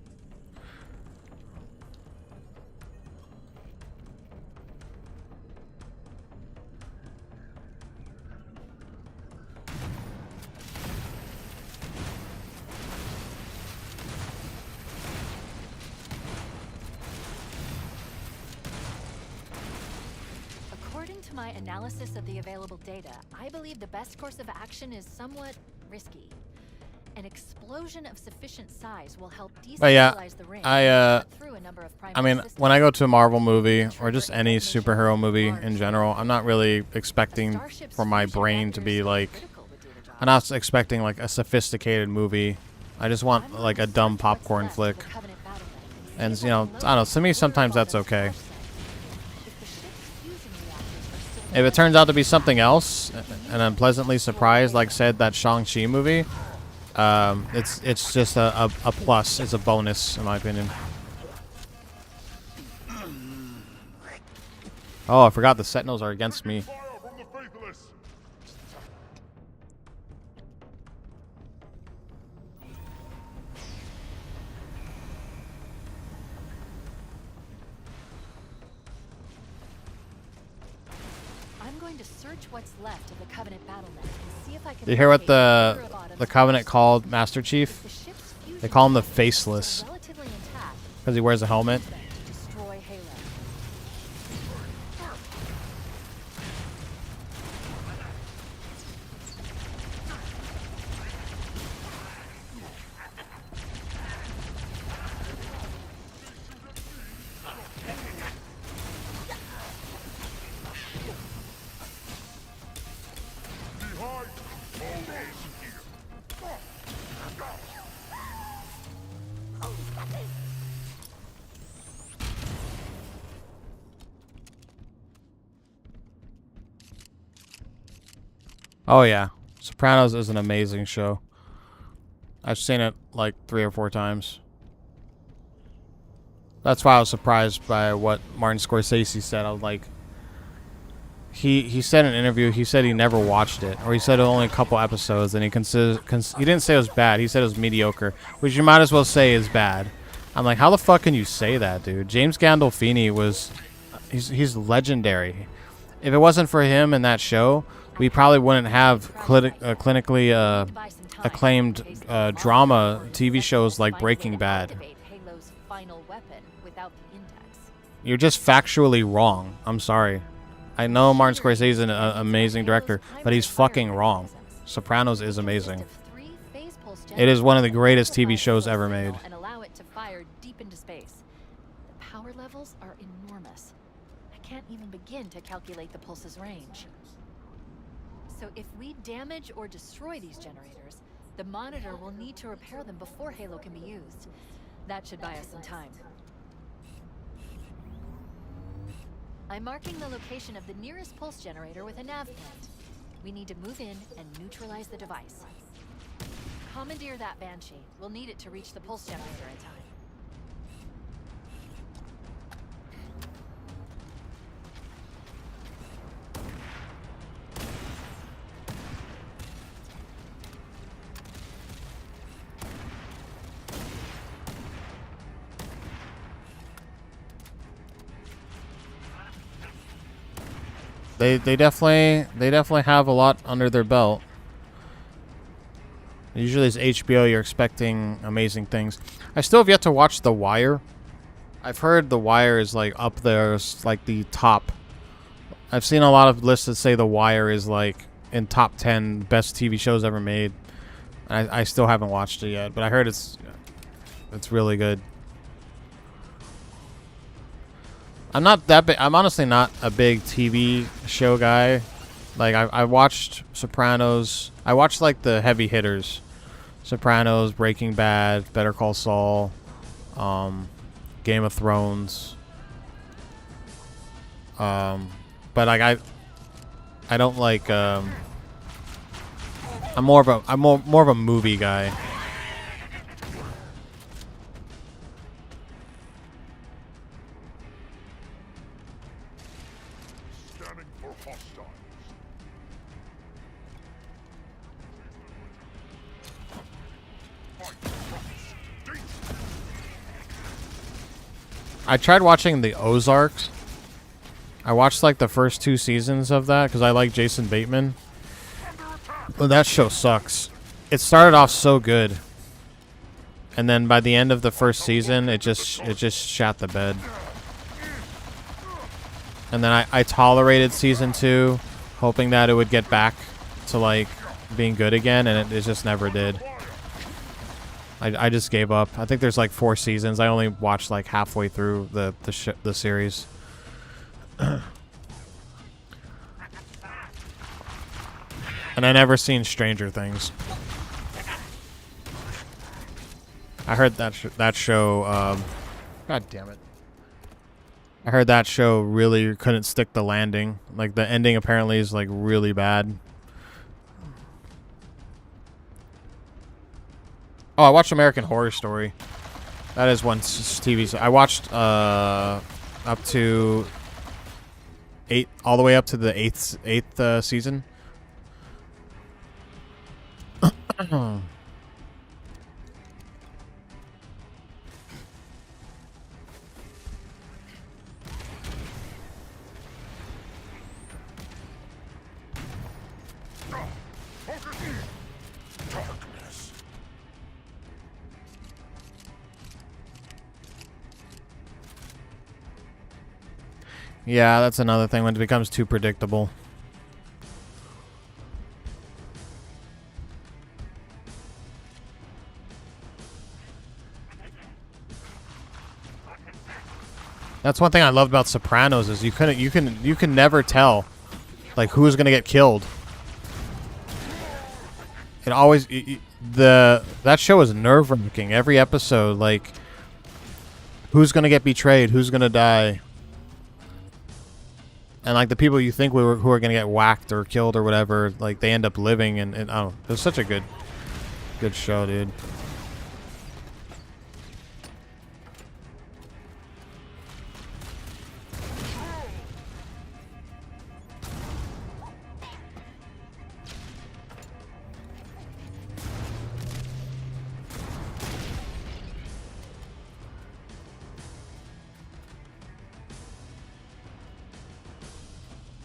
According to my analysis of the available data, I believe the best course of action is somewhat risky. An explosion of sufficient size will help But yeah, destabilize the ring I, and cut through a number of I primary mean, systems. when I go to a Marvel movie or just any superhero movie in general, I'm not really expecting for my brain to be like, I'm not expecting like a sophisticated movie. I just want like a dumb popcorn flick. And you know, I don't know, to me sometimes that's okay. If it turns out to be something else and I'm pleasantly surprised, like said that Shang-Chi movie, it's just a plus. It's a bonus in my opinion. Oh, I forgot the Sentinels are against me. Fire from the faithless. going to search what's left of the Covenant battle net and see if I can. Do you hear what locate the Hero Bottom's Covenant force. called Master Chief? The ship's fusion They call him the systems Faceless are relatively intact. because he wears a helmet. To destroy Halo. Oh yeah, Sopranos is an amazing show. I've seen it like 3 or 4 times. That's why I was surprised by what Martin Scorsese said. I was like, he said in an interview, he said he never watched it, or he said only a couple episodes, and he didn't say it was bad. He said it was mediocre, which you might as well say is bad. I'm like, how the fuck can you say that, dude? James Gandolfini he's legendary. If it wasn't for him in that show, we probably wouldn't have clinically acclaimed drama TV shows like Breaking Bad. Activate Halo's final weapon without the index. You're just factually wrong. I'm sorry. I know Martin Scorsese is an amazing director, but he's fucking wrong. Sopranos is amazing. It is one of the greatest TV shows ever made. And allow it to fire deep into space. The power levels are enormous. I can't even begin to calculate the pulse's range. So if we damage or destroy these generators, the Monitor will need to repair them before Halo can be used. That should buy us some time. I'm marking the location of the nearest pulse generator with a nav point. We need to move in and neutralize the device. Commandeer that Banshee. We'll need it to reach the pulse generator in time. They definitely have a lot under their belt. Usually as HBO you're expecting amazing things. I still have yet to watch The Wire. I've heard The Wire is like up there, like the top. I've seen a lot of lists that say The Wire is like in top 10 best TV shows ever made. I still haven't watched it yet, but I heard it's really good. I'm not that big. I'm honestly not a big TV show guy. Like I watched Sopranos. I watched like the heavy hitters: Sopranos, Breaking Bad, Better Call Saul, Game of Thrones. But like I don't like. I'm more of a movie guy. I tried watching the Ozarks. I watched like the first 2 seasons of that because I like Jason Bateman. But that show sucks. It started off so good, and then by the end of the first season, it just shat the bed. And then I tolerated season 2, hoping that it would get back to like being good again, and it just never did. I just gave up. I think there's like 4 seasons. I only watched like halfway through the series. And I never seen Stranger Things. I heard that show. God damn it! I heard that show really couldn't stick the landing. Like the ending apparently is like really bad. Oh, I watched American Horror Story. That is one TV show. I watched up to 8, all the way up to the 8th season. Yeah, that's another thing when it becomes too predictable. That's one thing I loved about Sopranos is you can never tell like who's gonna get killed. It always that show is nerve-wracking. Every episode, like who's gonna get betrayed, who's gonna die, and like the people you think who are gonna get whacked or killed or whatever, like they end up living. And I don't know, it was such a good show, dude.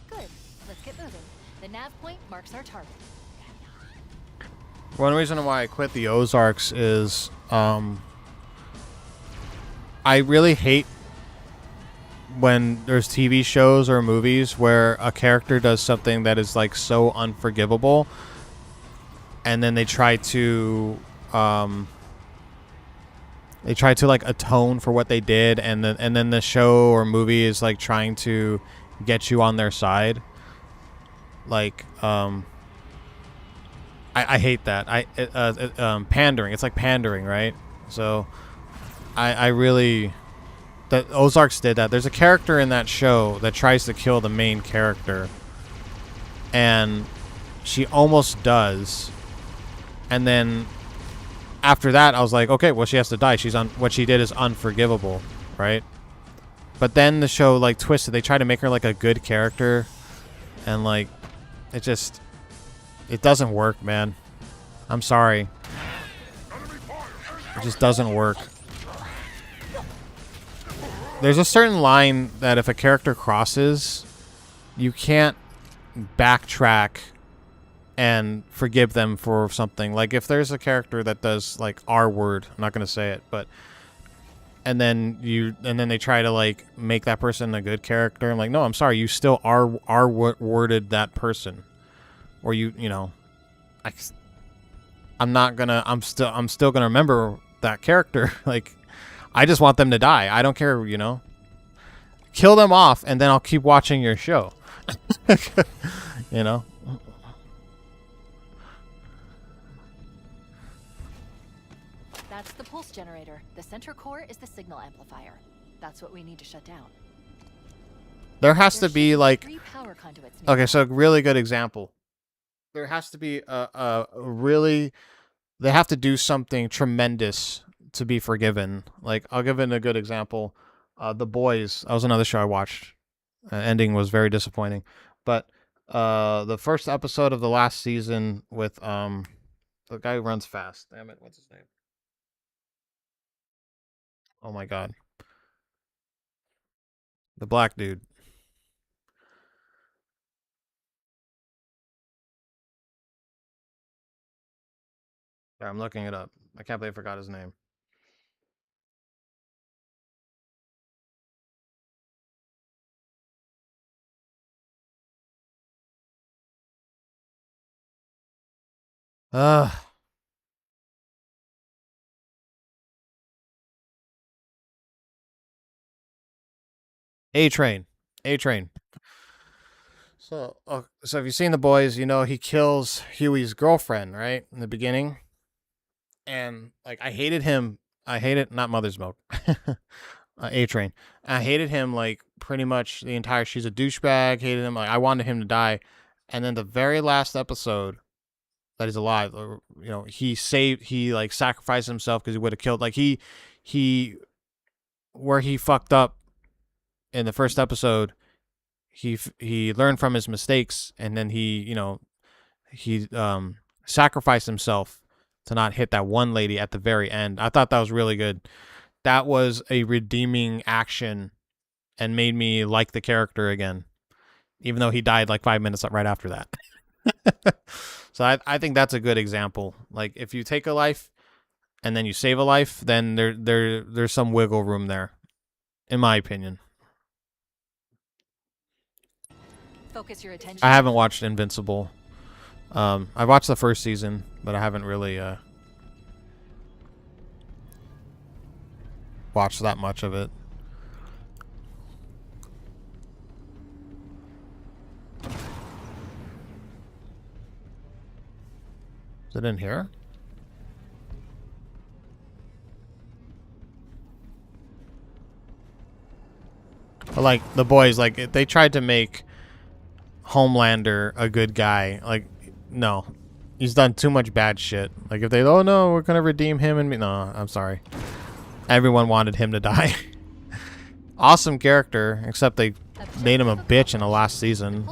Good. Let's get moving. The nav point marks our target. One reason why I quit the Ozarks is I really hate when there's TV shows or movies where a character does something that is like so unforgivable, and then they try to like atone for what they did, and then the show or movie is like trying to get you on their side. Like I hate that. Pandering. It's like pandering, right? So I really, the Ozarks did that. There's a character in that show that tries to kill the main character, and she almost does. And then after that, I was like, okay, well, she has to die. What she did is unforgivable, right? But then the show like twisted. They tried to make her like a good character, and like it doesn't work, man. I'm sorry. It just doesn't work. There's a certain line that if a character crosses, you can't backtrack and forgive them for something. Like if there's a character that does like R word, I'm not gonna say it, but and then they try to like make that person a good character. I'm like, no, I'm sorry, you still R worded that person, or you know, I'm still gonna remember that character. Like, I just want them to die. I don't care, you know. Kill them off, and then I'll keep watching your show. You know. That's the pulse generator. The center core is the signal amplifier. That's what we need to shut down. There has to be like, 3 power conduits okay, so a really good example. There has to be a really, they have to do something tremendous to be forgiven. Like, I'll give it a good example. The Boys. That was another show I watched. Ending was very disappointing. But the first episode of the last season with the guy who runs fast. Damn it, what's his name? Oh my god. The black dude. Yeah, I'm looking it up. I can't believe I forgot his name. Uh A-Train. A-Train. So if you've seen The Boys, you know he kills Huey's girlfriend, right? In the beginning. And like I hated him. I hated not Mother's Milk. A-Train. I hated him like pretty much the entire she's a douchebag, hated him, like I wanted him to die. And then the very last episode that he's alive, or you know, he like sacrificed himself because he would have killed, like he where he fucked up in the first episode, he learned from his mistakes, and then he sacrificed himself to not hit that one lady at the very end. I thought that was really good. That was a redeeming action and made me like the character again, even though he died like 5 minutes right after that. So I think that's a good example. Like if you take a life and then you save a life, then there's some wiggle room there, in my opinion. Focus your attention. I haven't watched Invincible. I watched the first season, but I haven't really watched that much of it. Is it in here? But like the boys, like they tried to make Homelander a good guy. Like, no, he's done too much bad shit. Like if they, oh no, we're gonna redeem him and me. No, I'm sorry. Everyone wanted him to die. Awesome character, except they made him a bitch in the last season.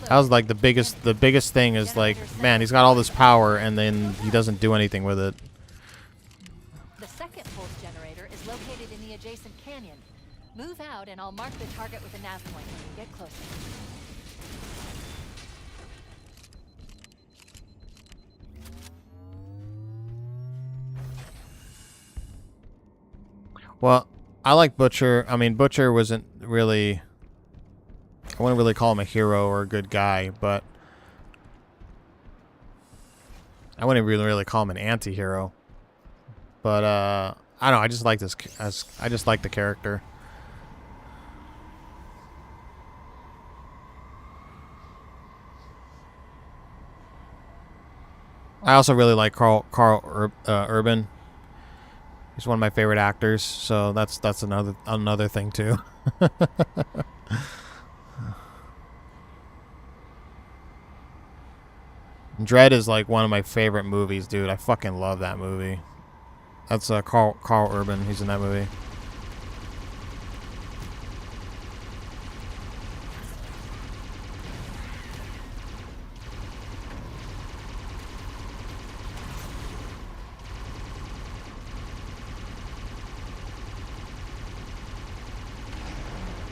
That was like the biggest thing is like, man, he's got all this power and then he doesn't do anything with it. The second pulse generator is located in the adjacent canyon. Move out and I'll mark the target with a nav point when we get closer. Well, I like Butcher. I mean, Butcher wasn't really... I wouldn't really call him a hero or a good guy, but... I wouldn't really call him an anti-hero. But, I don't know, I just like this... I just like the character. I also really like Carl Urban. He's one of my favorite actors, so that's another thing too. Dredd is like one of my favorite movies, dude. I fucking love that movie. That's Carl Urban. He's in that movie.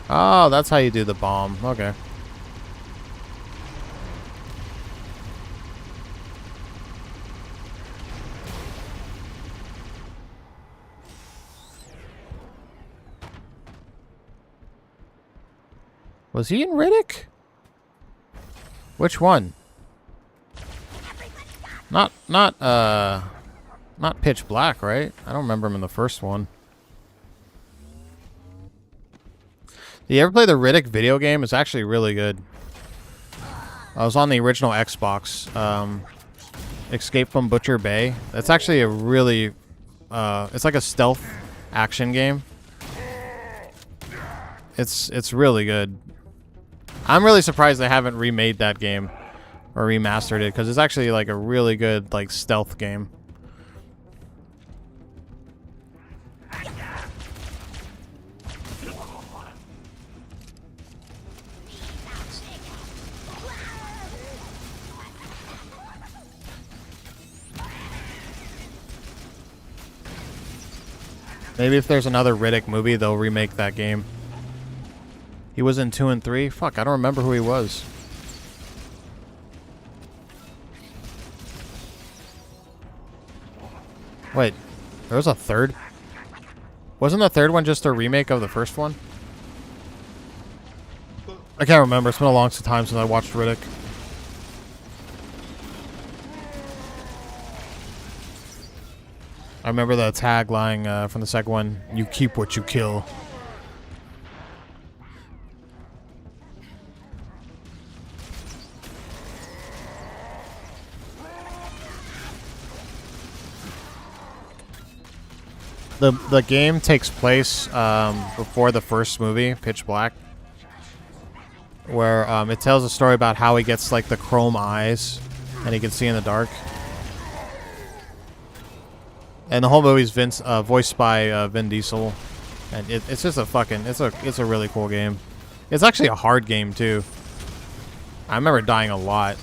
Oh, that's how you do the bomb. Okay. Was he in Riddick? Which one? Not Pitch Black, right? I don't remember him in the first one. Do you ever play the Riddick video game? It's actually really good. I was on the original Xbox. Escape from Butcher Bay. That's actually a really... it's like a stealth action game. It's really good. I'm really surprised they haven't remade that game. Or remastered it. Because it's actually like a really good like stealth game. Maybe if there's another Riddick movie, they'll remake that game. He was in 2 and 3? Fuck, I don't remember who he was. Wait, there was a third? Wasn't the third one just a remake of the first one? I can't remember. It's been a long time since I watched Riddick. I remember the tagline from the second one, "You keep what you kill." The game takes place before the first movie, Pitch Black, where it tells a story about how he gets like the chrome eyes and he can see in the dark. And the whole movie's voiced by Vin Diesel, and it's just a fucking it's a really cool game. It's actually a hard game too. I remember dying a lot.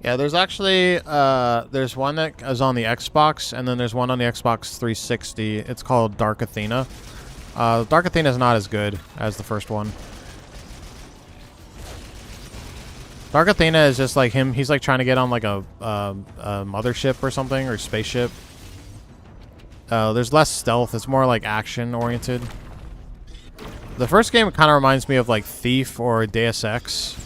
Yeah, there's actually there's one that is on the Xbox, and then there's one on the Xbox 360. It's called Dark Athena. Dark Athena is not as good as the first one. Dark Athena is just like him. He's like trying to get on like a mothership or something, or spaceship. There's less stealth. It's more like action oriented. The first game kind of reminds me of like Thief or Deus Ex.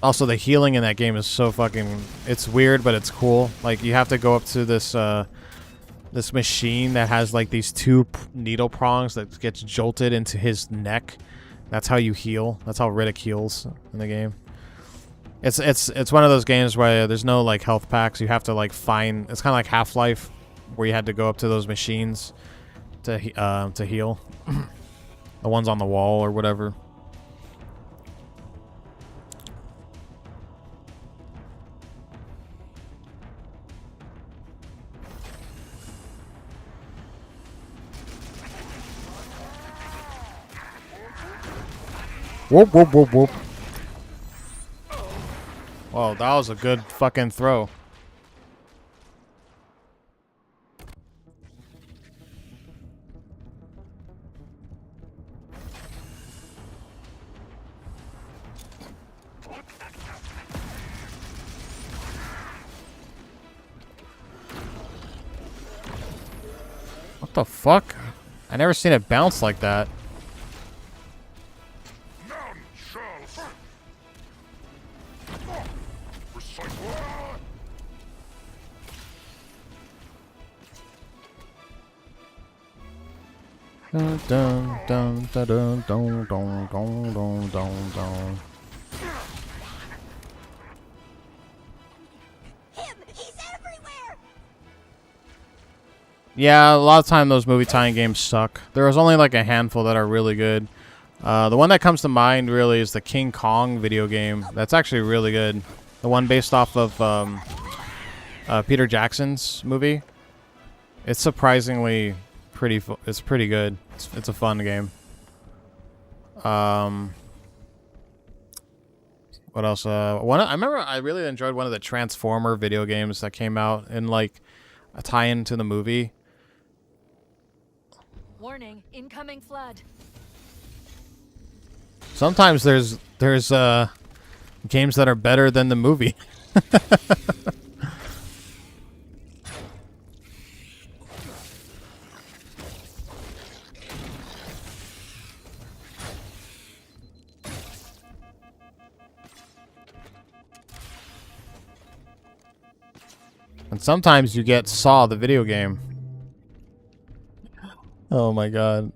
Also, the healing in that game is so fucking... It's weird, but it's cool. Like, you have to go up to this this machine that has like these two needle prongs that gets jolted into his neck. That's how you heal. That's how Riddick heals in the game. It's one of those games where there's no like health packs. You have to like find... It's kind of like Half-Life, where you had to go up to those machines to heal. The ones on the wall or whatever. Whoop, whoop, whoop, whoop. Whoa, that was a good fucking throw. What the fuck? I never seen it bounce like that. Dun dun dun dun dun dun dun dun dun dun. He's everywhere. Yeah, a lot of time those movie tie-in games suck. There was only like a handful that are really good. The one that comes to mind really is the King Kong video game. That's actually really good. The one based off of Peter Jackson's movie. It's surprisingly it's pretty good. It's a fun game. What else? I remember I really enjoyed one of the Transformer video games that came out in like a tie-in to the movie. Warning, incoming flood. Sometimes there's games that are better than the movie. And sometimes you get Saw the video game. Oh my god.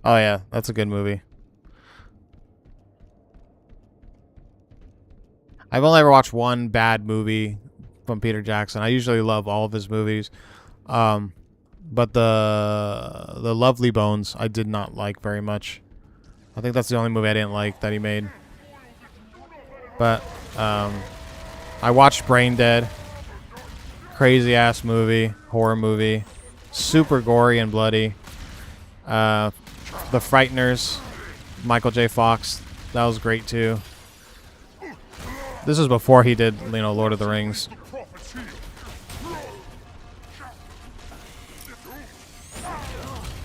Oh yeah, that's a good movie. I've only ever watched one bad movie from Peter Jackson. I usually love all of his movies. But the Lovely Bones I did not like very much. I think that's the only movie I didn't like that he made. But I watched Brain Dead. Crazy ass movie, horror movie, super gory and bloody. The Frighteners, Michael J. Fox, that was great too. This is before he did, you know, Lord of the Rings.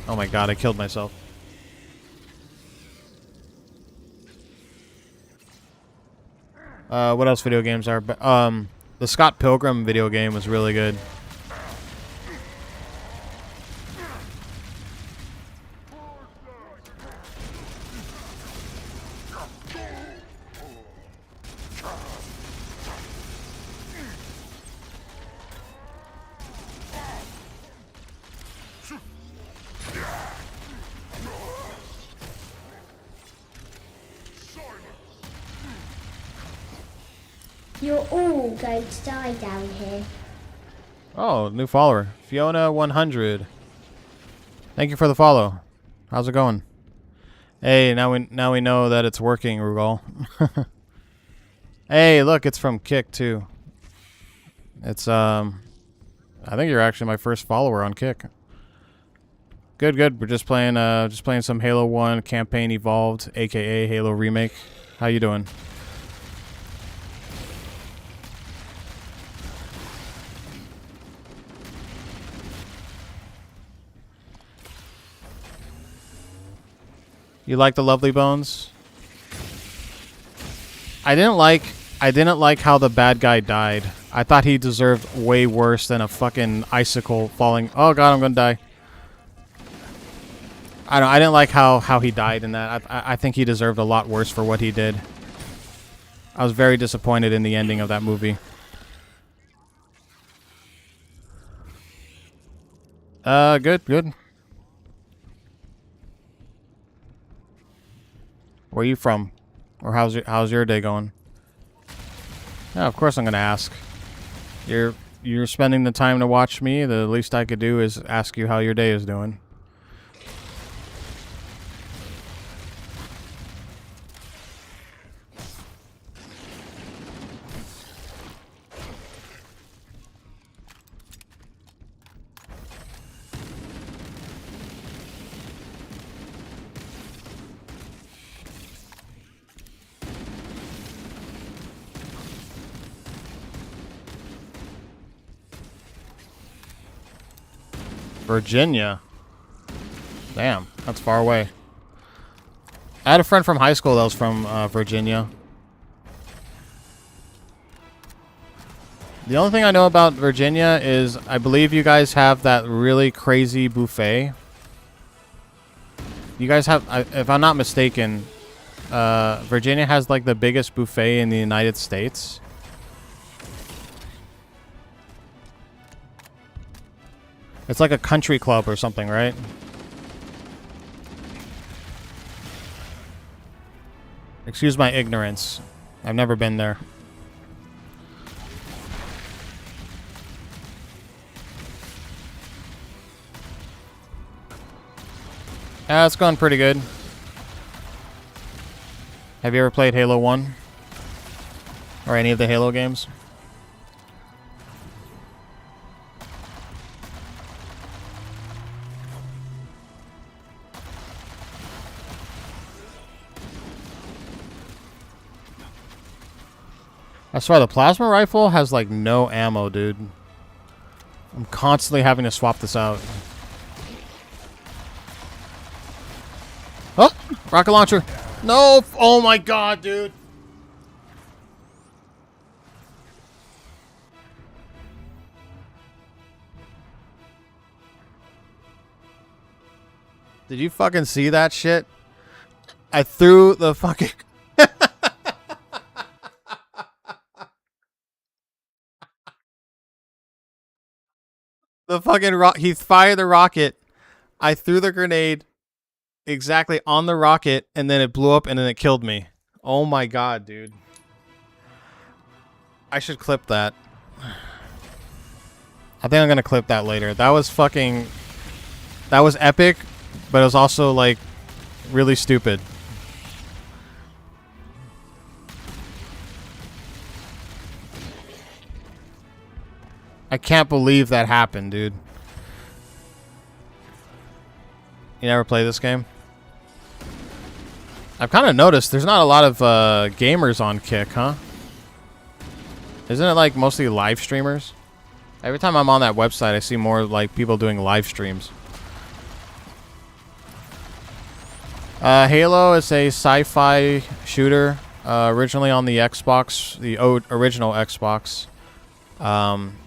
Oh my god, I killed myself. What else video games are? The Scott Pilgrim video game was really good. You're all going to die down here. Oh, new follower. Fiona100. Thank you for the follow. How's it going? Hey, now we know that it's working, Rugal. Hey, look, it's from Kick too. It's I think you're actually my first follower on Kick. Good, good. We're just playing some Halo 1 Campaign Evolved, aka Halo Remake. How you doing? You like the Lovely Bones? I didn't like how the bad guy died. I thought he deserved way worse than a fucking icicle falling. Oh god, I'm gonna die. I didn't like how he died in that. I think he deserved a lot worse for what he did. I was very disappointed in the ending of that movie. Good, good. Where are you from? Or how's your day going? Yeah, of course I'm gonna ask. You're spending the time to watch me. The least I could do is ask you how your day is doing. Virginia. Damn, that's far away. I had a friend from high school that was from Virginia. The only thing I know about Virginia is I believe you guys have that really crazy buffet. You guys have, if I'm not mistaken, Virginia has like the biggest buffet in the United States. It's like a country club or something, right? Excuse my ignorance. I've never been there. Yeah, it's going pretty good. Have you ever played Halo 1? Or any of the Halo games? I swear, the plasma rifle has, like, no ammo, dude. I'm constantly having to swap this out. Oh! Rocket launcher! No! Oh my god, dude! Did you fucking see that shit? I threw the fucking... The fucking he fired the rocket. I threw the grenade exactly on the rocket, and then it blew up, and then it killed me. Oh my god, dude. I should clip that. I think I'm gonna clip that later. That was fucking... That was epic, but it was also, like, really stupid. I can't believe that happened, dude. You never play this game? I've kind of noticed there's not a lot of gamers on Kick, huh? Isn't it like mostly live streamers? Every time I'm on that website, I see more like people doing live streams. Halo is a sci-fi shooter, originally on the Xbox, the original Xbox.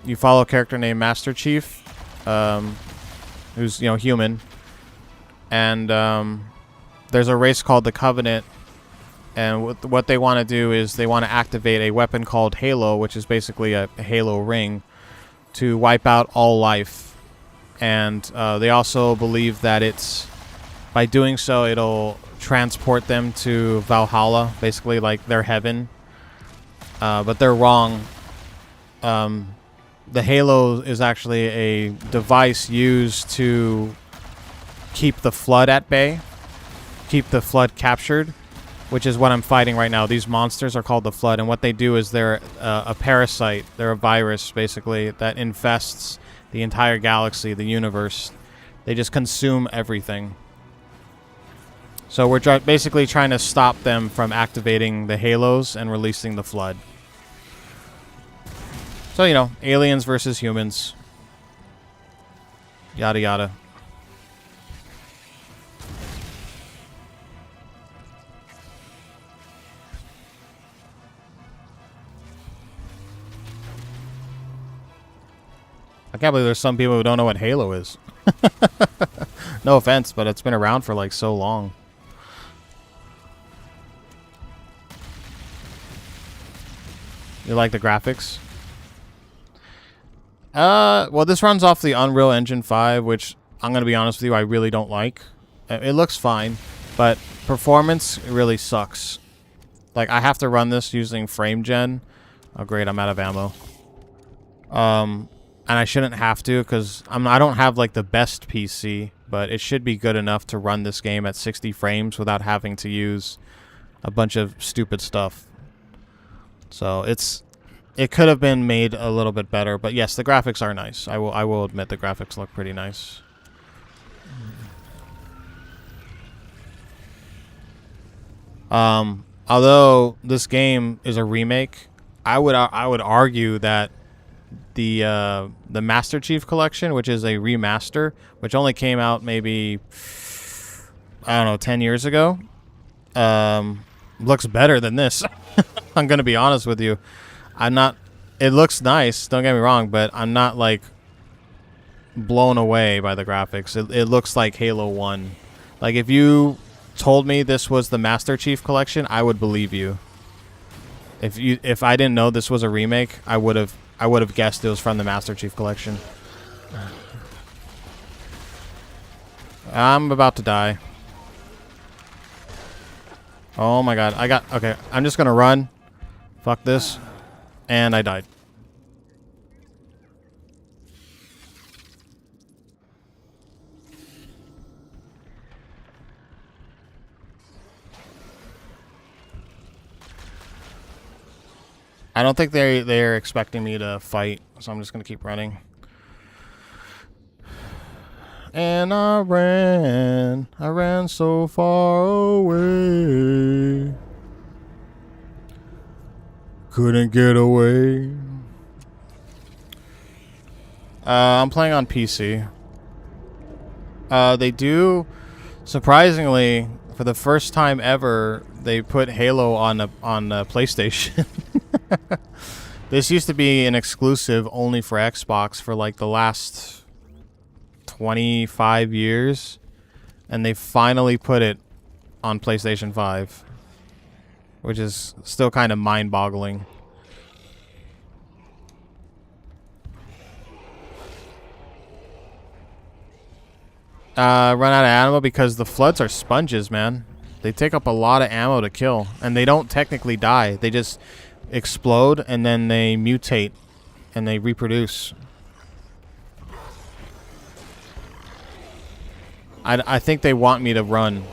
You follow a character named Master Chief, who's, you know, human. And there's a race called the Covenant. And what they want to do is they want to activate a weapon called Halo, which is basically a Halo ring, to wipe out all life. And they also believe that it's, by doing so, it'll transport them to Valhalla, basically like their heaven. But they're wrong. The Halo is actually a device used to keep the Flood at bay, keep the Flood captured, which is what I'm fighting right now. These monsters are called the Flood, and what they do is they're a parasite. They're a virus, basically, that infests the entire galaxy, the universe. They just consume everything. So we're basically trying to stop them from activating the halos and releasing the flood. So, you know, aliens versus humans. Yada yada. I can't believe there's some people who don't know what Halo is. No offense, but it's been around for like so long. You like the graphics? Well, this runs off the Unreal Engine 5, which I'm going to be honest with you, I really don't like. It looks fine, but performance really sucks. Like, I have to run this using FrameGen. Oh, great, I'm out of ammo. And I shouldn't have to because I don't have like the best PC, but it should be good enough to run this game at 60 frames without having to use a bunch of stupid stuff. So it could have been made a little bit better, but yes, the graphics are nice. I will admit the graphics look pretty nice. Although this game is a remake, I would argue that the Master Chief Collection, which is a remaster, which only came out maybe, I don't know, 10 years ago, looks better than this. I'm gonna be honest with you. It looks nice, don't get me wrong, but I'm not like blown away by the graphics. It looks like Halo 1. Like, if you told me this was the Master Chief Collection, I would believe you. If I didn't know this was a remake, I would have guessed it was from the Master Chief Collection. I'm about to die. Oh my god. Okay, I'm just gonna run. Fuck this. And I died. I don't think they're expecting me to fight, so I'm just gonna keep running. And I ran so far away, couldn't get away. I'm playing on PC. They do, surprisingly, for the first time ever, they put Halo on a PlayStation. This used to be an exclusive only for Xbox for like the last 25 years, and they finally put it on PlayStation 5, which is still kind of mind-boggling. Run out of ammo because the Floods are sponges, man. They take up a lot of ammo to kill, and they don't technically die. They just explode and then they mutate and they reproduce. I think they want me to run.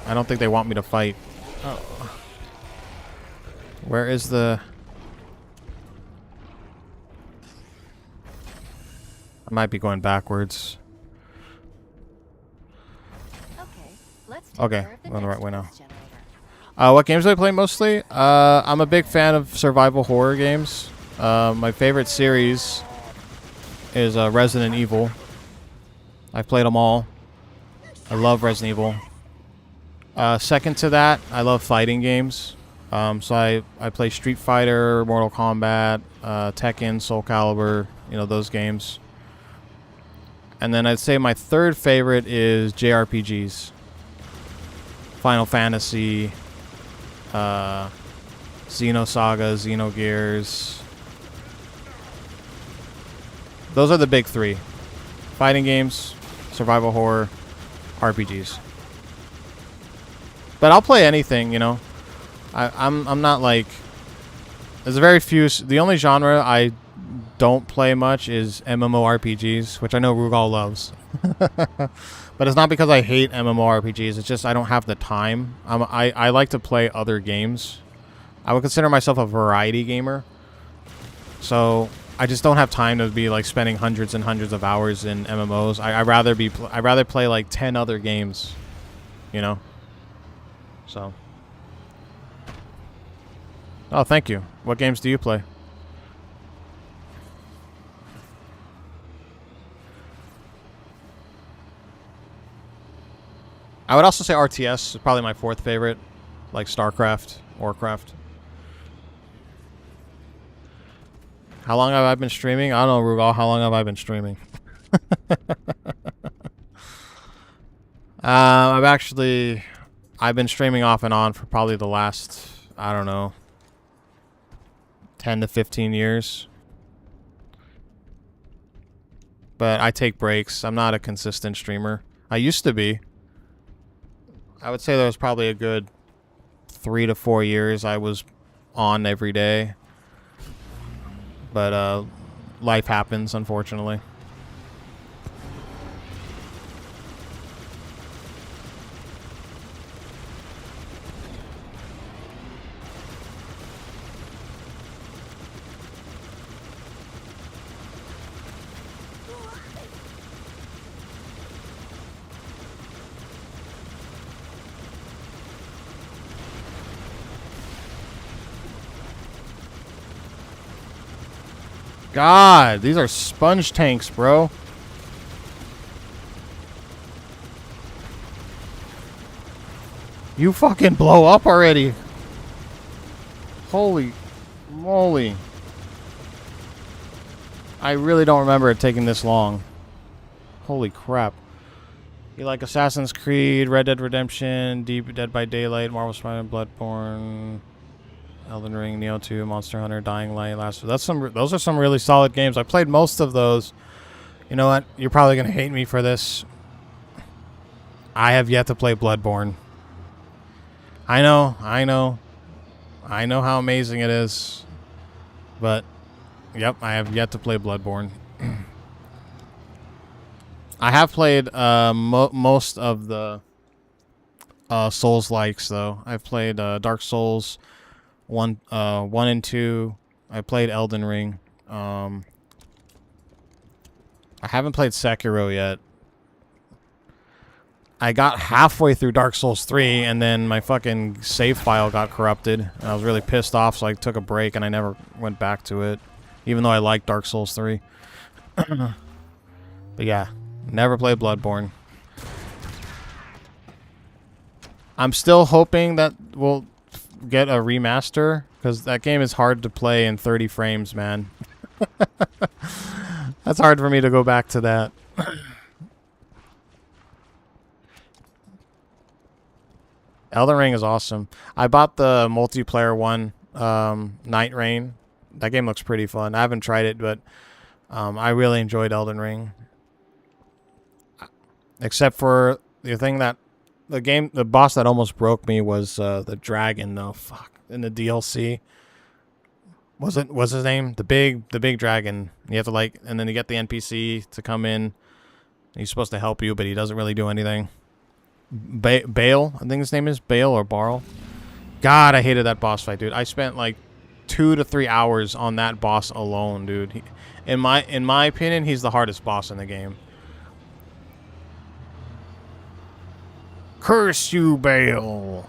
I don't think they want me to fight. Oh. Where is the... I might be going backwards. Okay, I'm on the right way now. What games do I play mostly? I'm a big fan of survival horror games. My favorite series is Resident Evil. I've played them all. I love Resident Evil. Second to that, I love fighting games. So I play Street Fighter, Mortal Kombat, Tekken, Soul Calibur, you know, those games. And then I'd say my third favorite is JRPGs. Final Fantasy, Xenosaga, Xenogears. Those are the big three. Fighting games, survival horror, RPGs. But I'll play anything, you know. I'm not like... There's very few... The only genre I don't play much is MMORPGs, which I know Rugal loves. But it's not because I hate MMORPGs. It's just I don't have the time. I like to play other games. I would consider myself a variety gamer. So I just don't have time to be like spending hundreds and hundreds of hours in MMOs. I'd rather play like 10 other games, you know. So. Oh, thank you. What games do you play? I would also say RTS is probably my fourth favorite, like StarCraft, Warcraft. How long have I been streaming? I don't know, Rugal. How long have I been streaming? I've been streaming off and on for probably the last, I don't know, 10 to 15 years. But I take breaks. I'm not a consistent streamer. I used to be. I would say there was probably a good 3 to 4 years I was on every day. But life happens, unfortunately. God, these are sponge tanks, bro. You fucking blow up already. Holy moly. I really don't remember it taking this long. Holy crap. You like Assassin's Creed, Red Dead Redemption, Dead by Daylight, Marvel Spider-Man, Bloodborne, Elden Ring, Nioh 2, Monster Hunter, Dying Light, those are some really solid games. I played most of those. You know what? You're probably going to hate me for this. I have yet to play Bloodborne. I know how amazing it is. But, yep, I have yet to play Bloodborne. I have played most of the Souls-likes, though. I've played Dark Souls 1 and 2. I played Elden Ring. I haven't played Sekiro yet. I got halfway through Dark Souls 3, and then my fucking save file got corrupted. And I was really pissed off, so I took a break, and I never went back to it. Even though I liked Dark Souls 3. But yeah, never played Bloodborne. I'm still hoping that we'll get a remaster, because that game is hard to play in 30 frames, man. That's hard for me to go back to that. Elden Ring is awesome. I bought the multiplayer one, Night Rain. That game looks pretty fun. I haven't tried it, but I really enjoyed Elden Ring. Except for the thing that the boss that almost broke me was the dragon, though. Fuck, in the DLC. What's his name? The big dragon. You have to and then you get the NPC to come in. He's supposed to help you, but he doesn't really do anything. Bale, I think his name is Bale or Barl. God, I hated that boss fight, dude. I spent like 2 to 3 hours on that boss alone, dude. In my opinion, he's the hardest boss in the game. Curse you, Bale.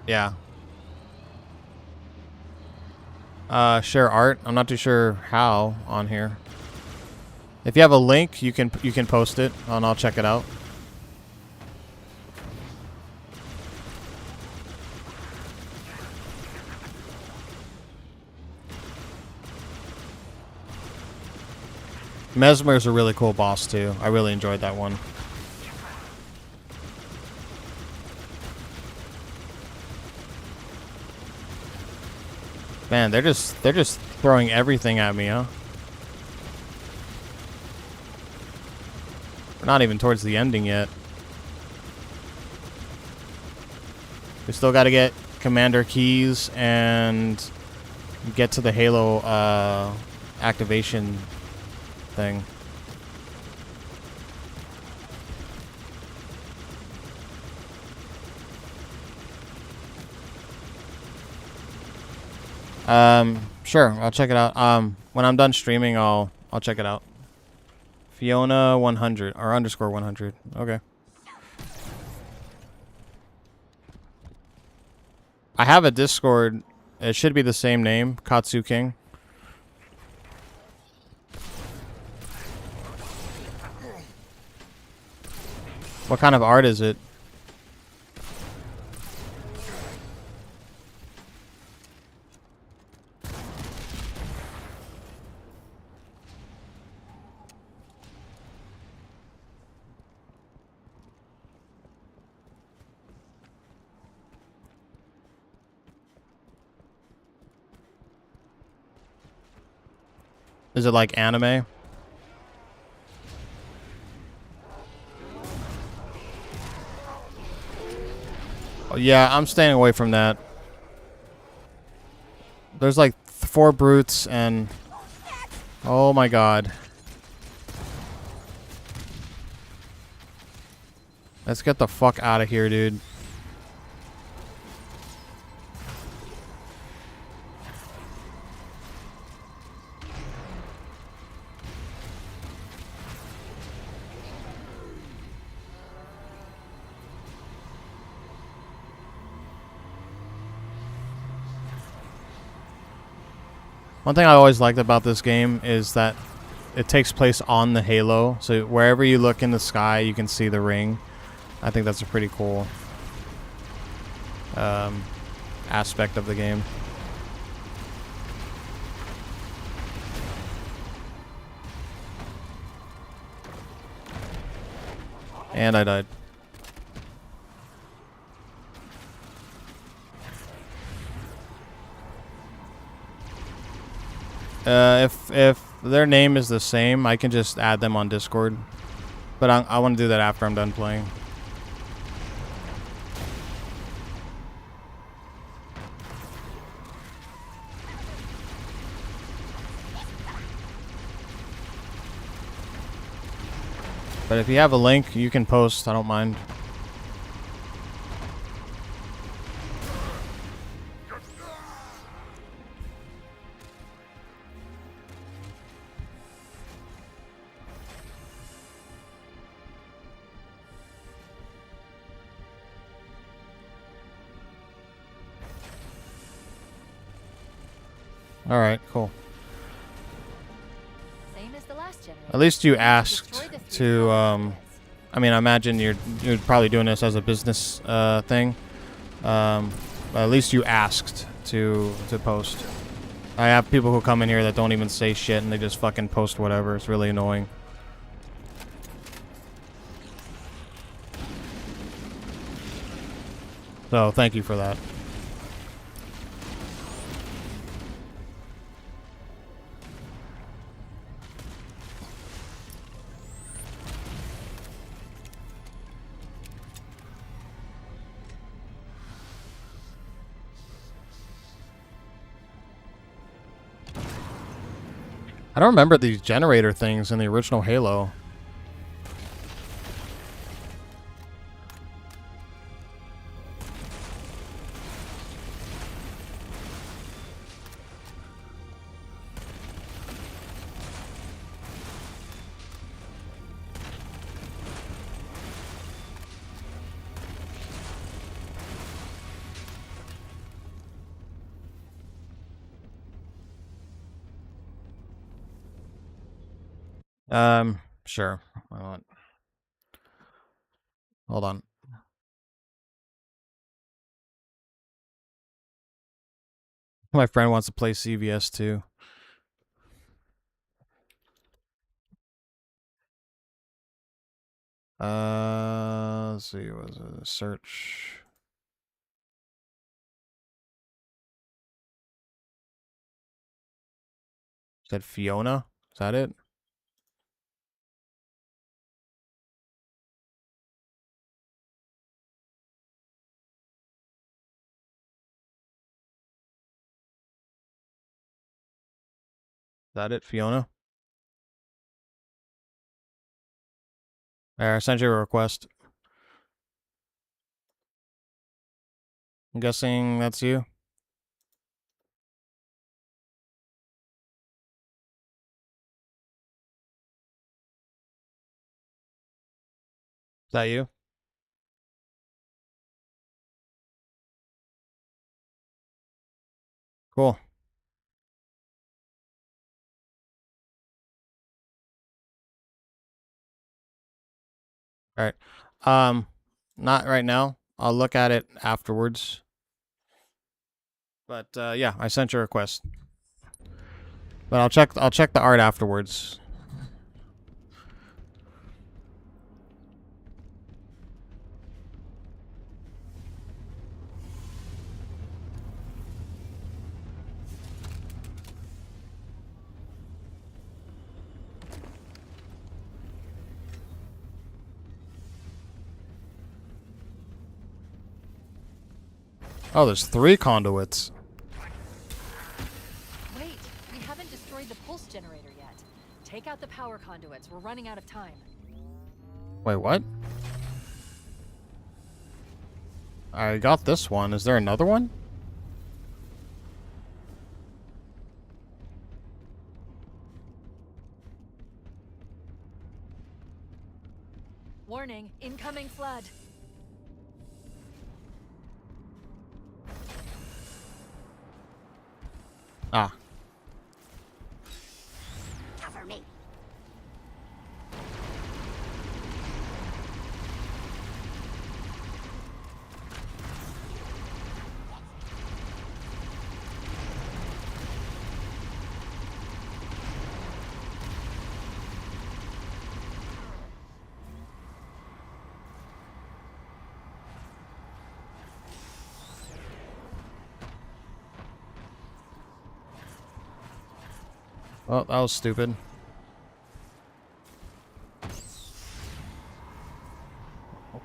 Yeah. Share art. I'm not too sure how on here. If you have a link, you can post it, and I'll check it out. Mesmer is a really cool boss too. I really enjoyed that one. Man, they're just throwing everything at me, huh? We're not even towards the ending yet. We still got to get Commander Keys and get to the Halo activation thing. Sure, I'll check it out. When I'm done streaming, I'll check it out. Fiona 100 or underscore 100. Okay. I have a Discord. It should be the same name, Katsu King. What kind of art is it? Is it like anime? Oh, yeah, I'm staying away from that. There's like 4 brutes and... Oh my god. Let's get the fuck out of here, dude. One thing I always liked about this game is that it takes place on the Halo, so wherever you look in the sky, you can see the ring. I think that's a pretty cool aspect of the game. And I died. If their name is the same, I can just add them on Discord. But I want to do that after I'm done playing. But if you have a link, you can post. I don't mind. All right, cool. Same as the last generator. At least you Destroy asked the 3 to. I mean, I imagine you're probably doing this as a business thing. But at least you asked to post. I have people who come in here that don't even say shit and they just fucking post whatever. It's really annoying. So thank you for that. I don't remember these generator things in the original Halo. Sure. Why not? Hold on. My friend wants to play CVS too. Let's see. Was it a search? Is that Fiona? Is that it? Is that it, Fiona? There, I sent you a request. I'm guessing that's you. that you? Cool. All right. Not right now. I'll look at it afterwards. But yeah, I sent your request. But I'll check the art afterwards. Oh, there's 3 conduits. Wait, we haven't destroyed the pulse generator yet. Take out the power conduits. We're running out of time. Wait, what? I got this one. Is there another one? Warning, incoming flood. Ah. Cover me. Oh, that was stupid.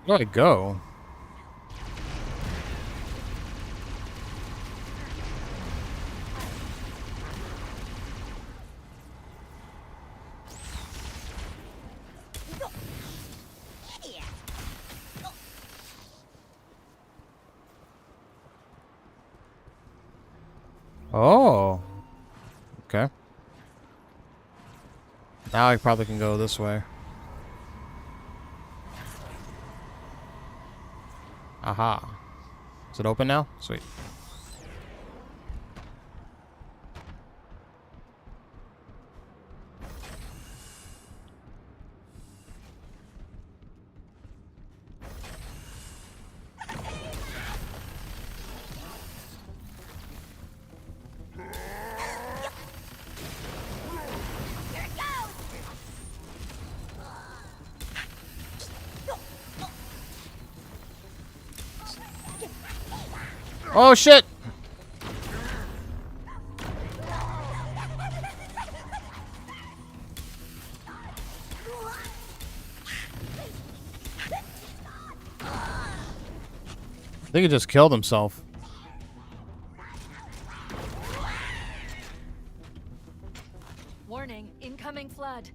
Where do I go? Idiot. Oh. Okay. Now I probably can go this way. Aha. Is it open now? Sweet. Here it goes. Oh shit! I think he just killed himself. Warning, incoming flood.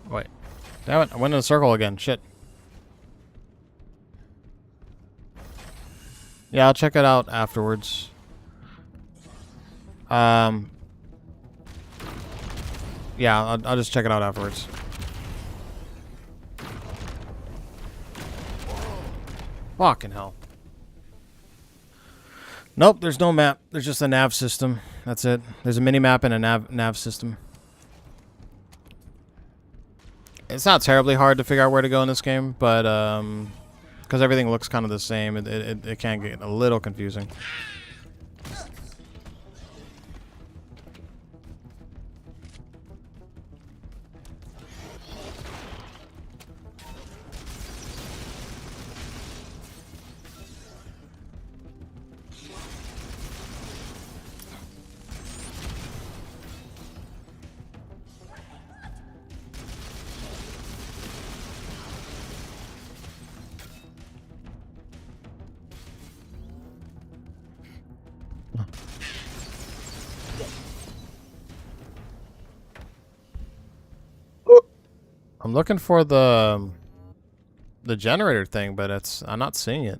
Wait. Damn it, I went in a circle again. Shit. Yeah, I'll check it out afterwards. Yeah, I'll just check it out afterwards. Fucking hell. Nope, there's no map. There's just a nav system. That's it. There's a mini map and a nav system. It's not terribly hard to figure out where to go in this game, but because everything looks kind of the same, it can get a little confusing. I'm looking for the the generator thing, but I'm not seeing it.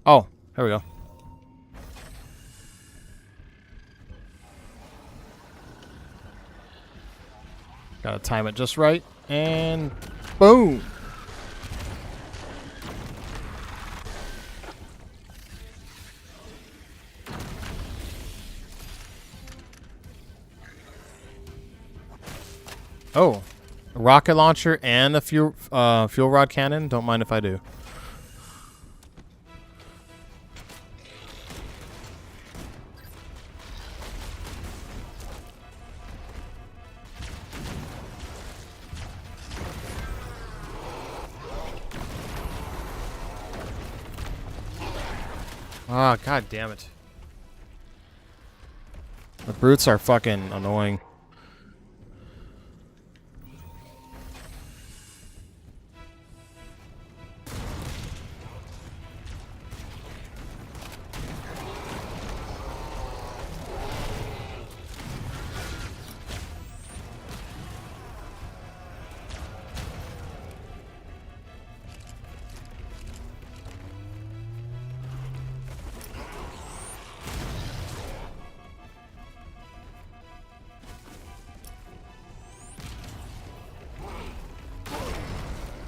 Oh, here we go. Gotta time it just right, and boom. Oh, a rocket launcher and a fuel rod cannon. Don't mind if I do. Ah, god damn it. The brutes are fucking annoying.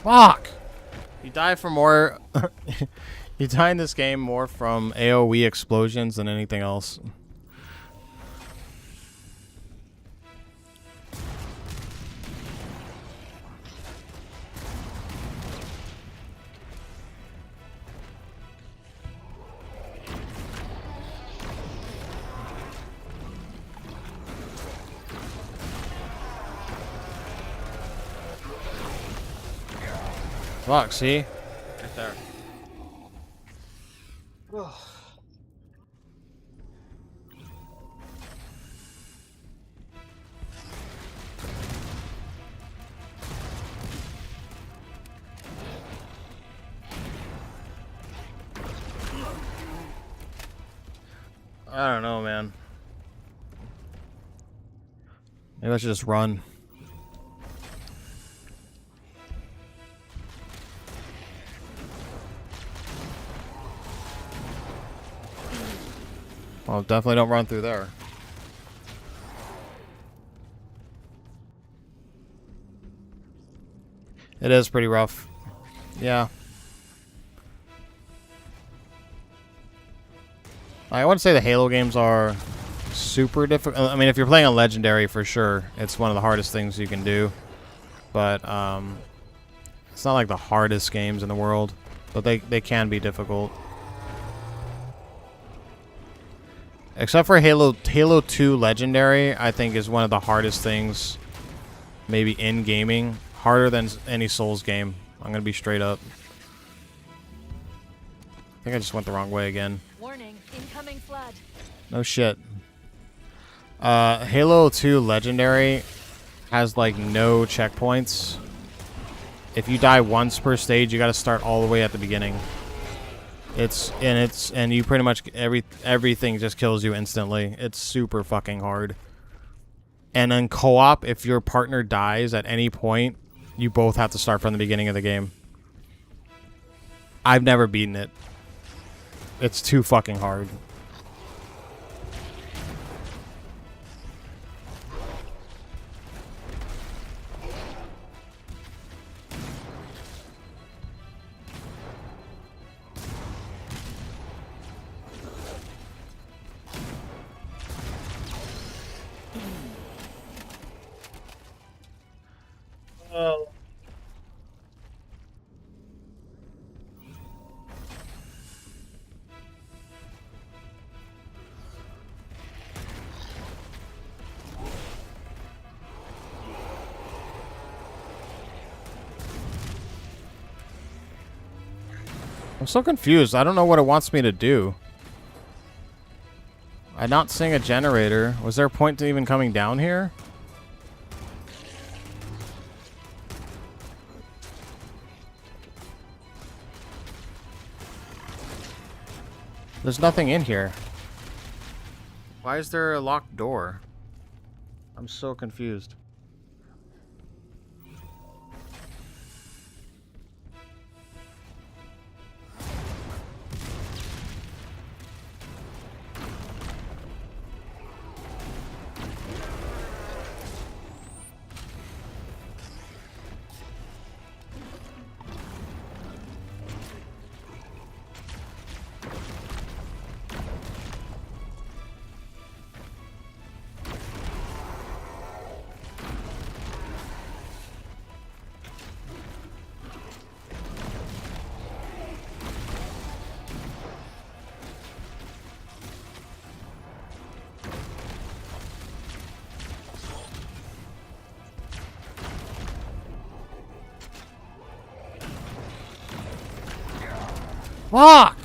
Fuck! You die from more... you die in this game more from AoE explosions than anything else. Fuck, see? Right there. I don't know, man. Maybe I should just run. Well, definitely don't run through there. It is pretty rough. Yeah. I wouldn't say the Halo games are super difficult. I mean, if you're playing on Legendary, for sure, it's one of the hardest things you can do. But it's not like the hardest games in the world. But they can be difficult. Except for Halo 2 Legendary, I think is one of the hardest things maybe in gaming. Harder than any Souls game. I'm going to be straight up. I think I just went the wrong way again. Warning, incoming flood. No shit. Halo 2 Legendary has like no checkpoints. If you die once per stage, you got to start all the way at the beginning. And you pretty much everything just kills you instantly. It's super fucking hard. And in co-op, if your partner dies at any point, you both have to start from the beginning of the game. I've never beaten it. It's too fucking hard. I'm so confused. I don't know what it wants me to do. I'm not seeing a generator. Was there a point to even coming down here? There's nothing in here. Why is there a locked door? I'm so confused. Fuck!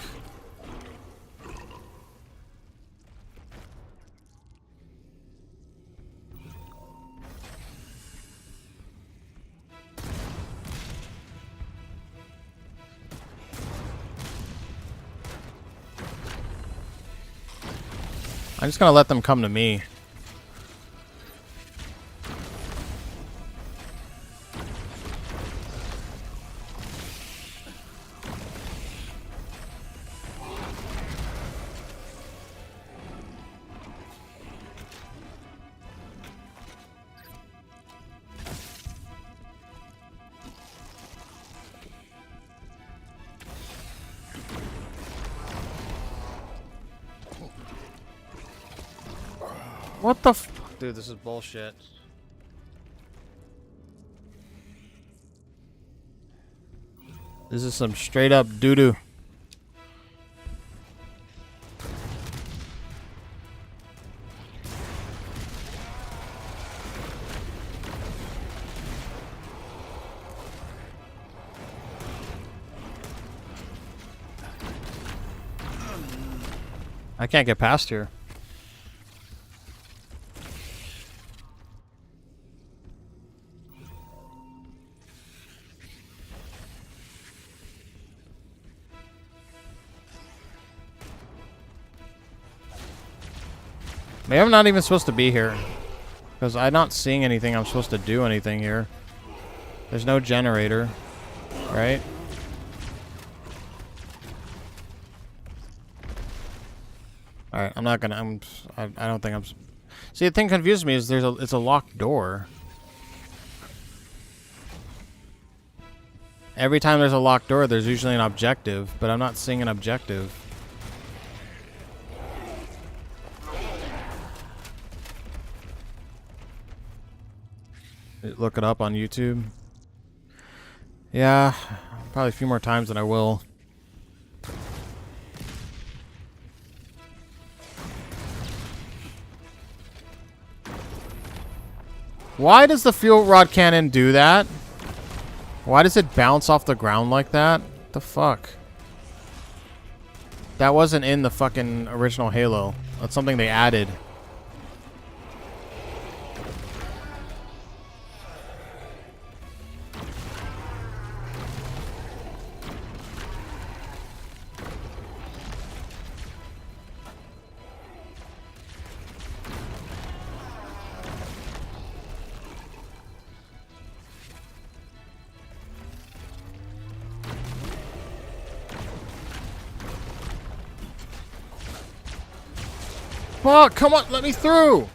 I'm just gonna let them come to me. What the f- Dude, this is bullshit. This is some straight up doo-doo. I can't get past here. Maybe I'm not even supposed to be here. Because I'm not seeing anything I'm supposed to do anything here. There's no generator. Right? Alright, I'm not gonna... I don't think I'm... See, the thing confused me is it's a locked door. Every time there's a locked door, there's usually an objective. But I'm not seeing an objective. Look it up on YouTube. Yeah, probably a few more times than I will. Why does the fuel rod cannon do that? Why does it bounce off the ground like that? What the fuck? That wasn't in the fucking original Halo. That's something they added. Fuck, come on, let me through!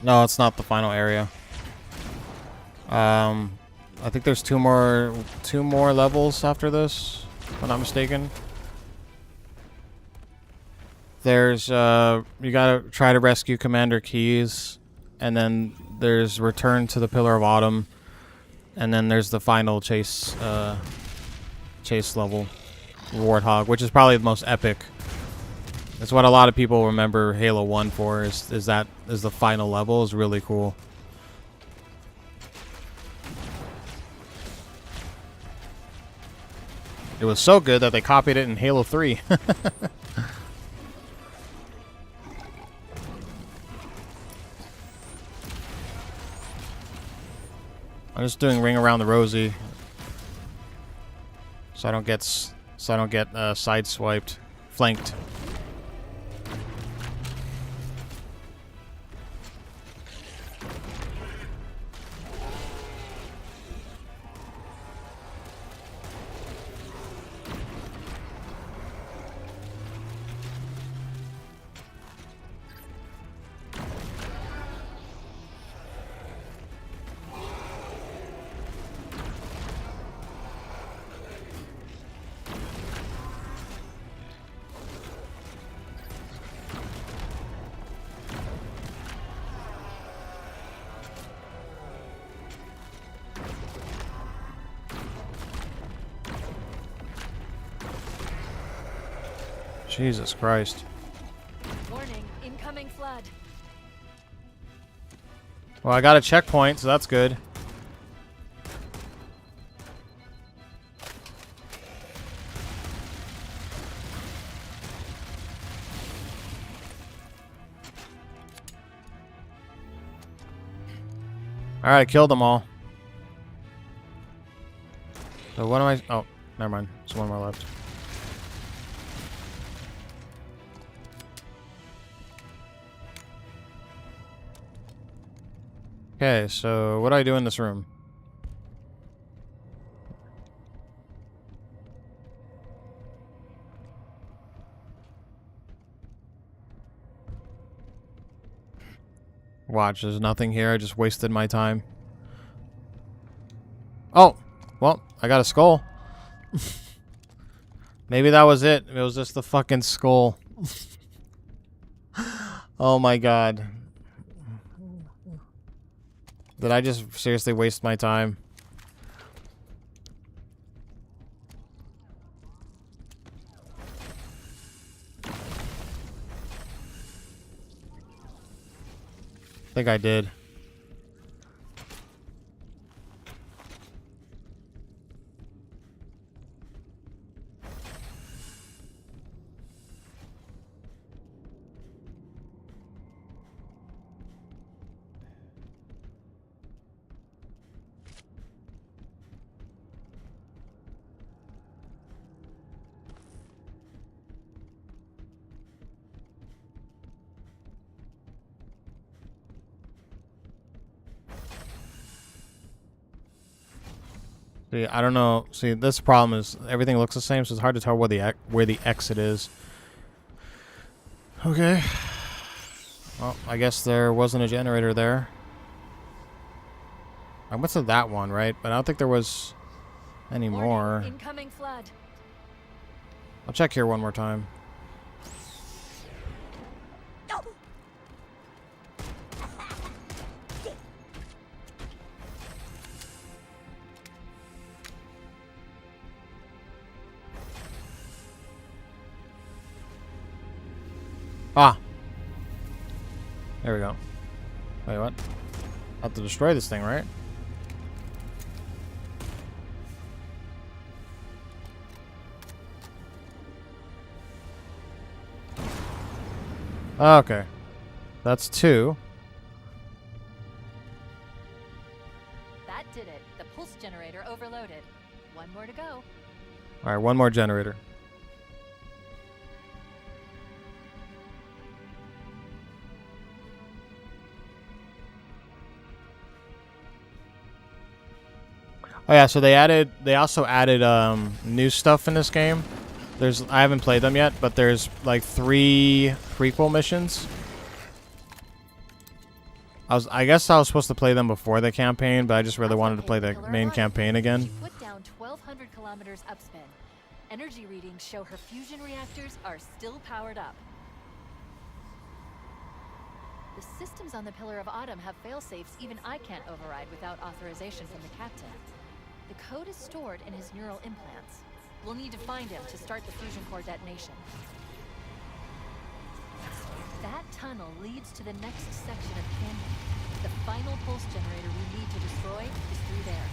No, it's not the final area. I think there's two more levels after this, if I'm not mistaken. There's you gotta try to rescue Commander Keyes, and then there's Return to the Pillar of Autumn, and then there's the final chase level, Warthog, which is probably the most epic That's what a lot of people remember Halo 1 for, is the final level is really cool. It was so good that they copied it in Halo 3. I'm just doing Ring Around the Rosie, so I don't get sideswiped, flanked. Jesus Christ. Warning, incoming flood. Well, I got a checkpoint, so that's good. Alright, I killed them all. So what am I... Oh, never mind. There's one more left. Okay, so what do I do in this room? Watch, there's nothing here. I just wasted my time. Oh, well, I got a skull. Maybe that was it. It was just the fucking skull. Oh my god. Did I just seriously waste my time? I think I did. See, I don't know. See, this problem is everything looks the same, so it's hard to tell where the exit is. Okay. Well, I guess there wasn't a generator there. I went to that one, right? But I don't think there was any more. Warning, incoming flood. I'll check here one more time. Ah. There we go. Wait, what? I have to destroy this thing, right? Okay. That's 2. That did it. The pulse generator overloaded. One more to go. Alright, one more generator. Oh yeah, so they also added new stuff in this game. I haven't played them yet, but there's like 3 prequel missions. I guess I was supposed to play them before the campaign, but I just really wanted to play the main campaign again. She put down 1,200 kilometers upspin. Energy readings show her fusion reactors are still powered up. The systems on the Pillar of Autumn have fail-safes even I can't override without authorization from the captain. The code is stored in his neural implants. We'll need to find him to start the fusion core detonation. That tunnel leads to the next section of canyon. The final pulse generator we need to destroy is through there.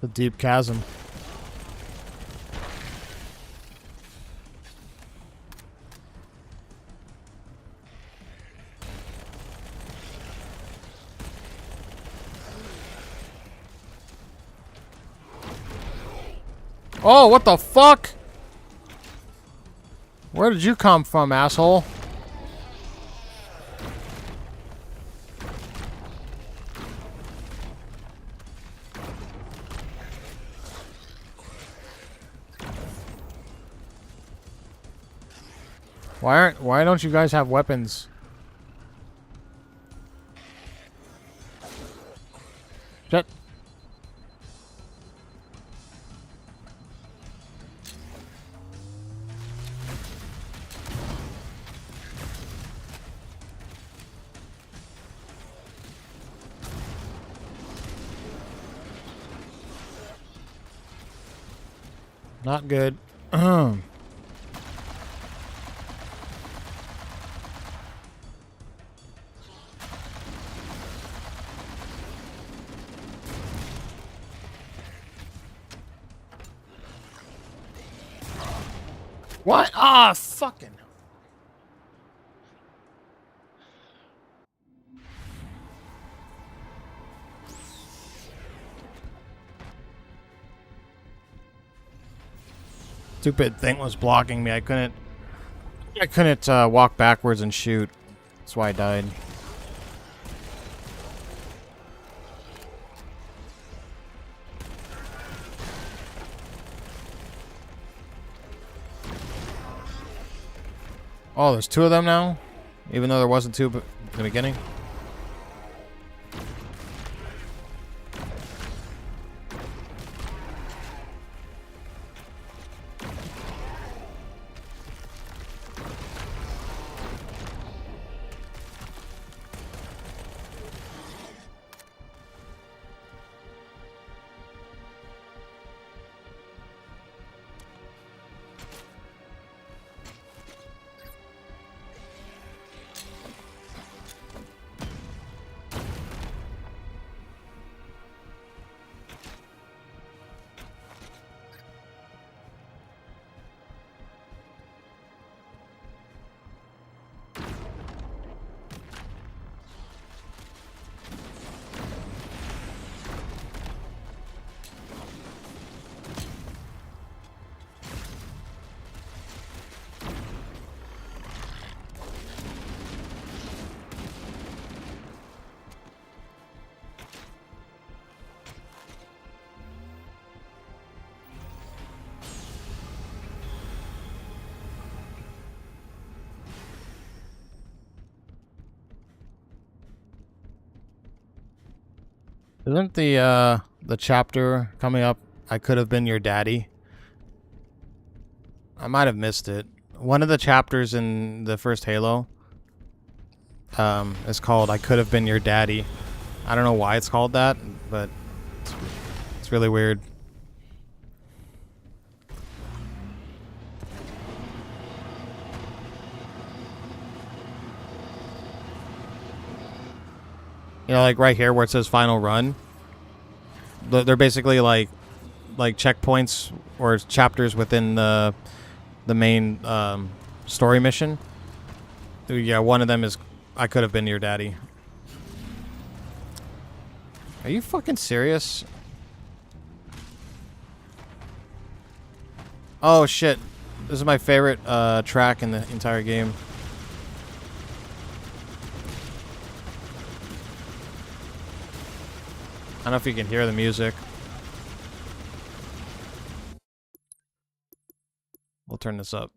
The deep chasm. Oh, what the fuck? Where did you come from, asshole? Why don't you guys have weapons? Shut. Not good. What? Ah, fucking. Stupid thing was blocking me. I couldn't walk backwards and shoot. That's why I died. Oh, there's two of them now? Even though there wasn't two in the beginning? Isn't the chapter coming up, I Could Have Been Your Daddy? I might have missed it. One of the chapters in the first Halo is called I Could Have Been Your Daddy. I don't know why it's called that, but it's really weird. You know, like right here where it says final run. They're basically like checkpoints or chapters within the main story mission. Yeah, one of them is I Could Have Been Your Daddy. Are you fucking serious? Oh shit. This is my favorite track in the entire game. I don't know if you can hear the music. We'll turn this up.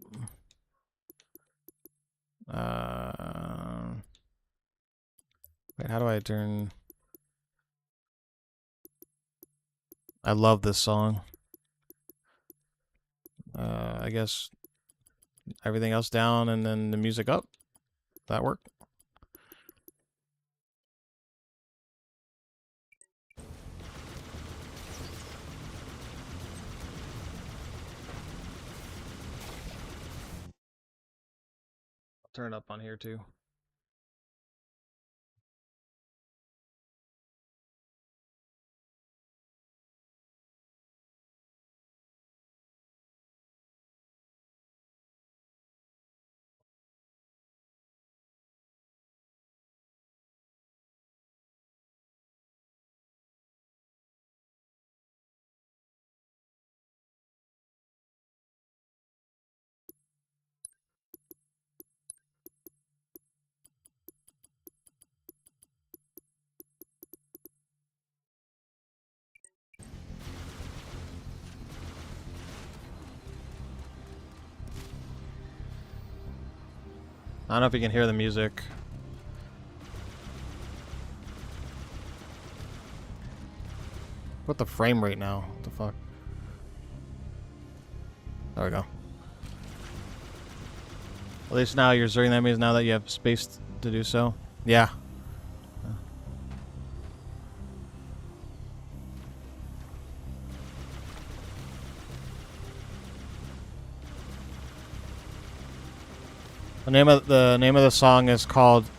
Wait, how do I turn... I love this song. I guess everything else down and then the music up. That work? I'll turn it up on here too. I don't know if you can hear the music. What the frame rate now? What the fuck? There we go. At least now you're zerring. That means now that you have space to do so. Yeah. The name of the song is called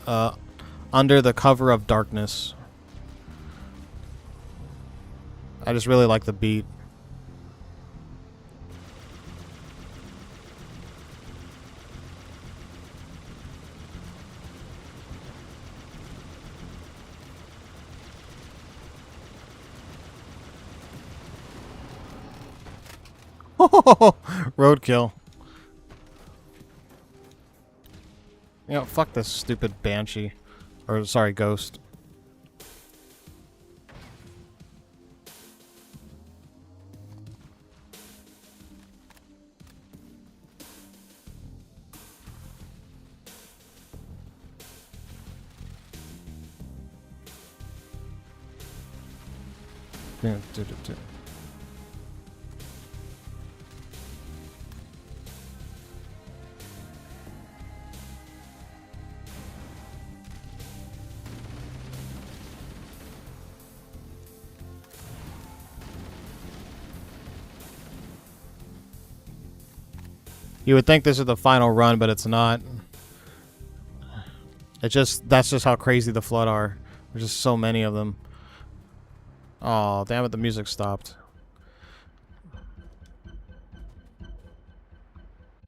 "Under the Cover of Darkness." I just really like the beat. Roadkill. You know, fuck this stupid banshee. Or, sorry, ghost. Yeah, You would think this is the final run, but it's not. That's just how crazy the Flood are. There's just so many of them. Oh, damn it, the music stopped.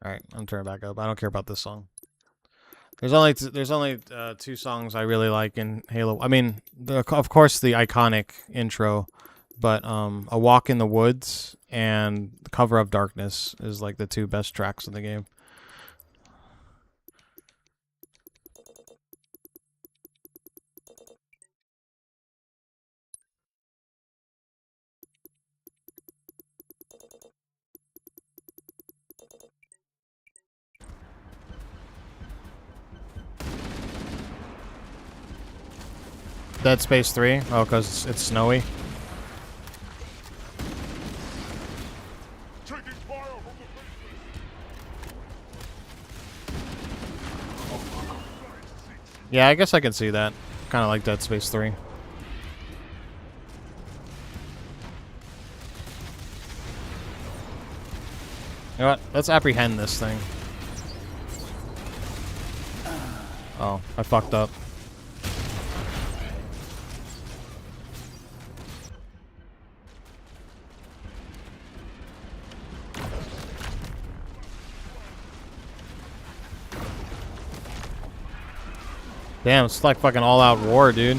Alright, I'm turning back up. I don't care about this song. There's only two songs I really like in Halo. I mean, of course the iconic intro, but A Walk in the Woods and Cover of Darkness is like the two best tracks in the game. Dead Space 3? Oh, because it's snowy. Yeah, I guess I can see that. Kind of like Dead Space 3. You know what? Let's apprehend this thing. Oh, I fucked up. Damn, it's like fucking all-out war, dude.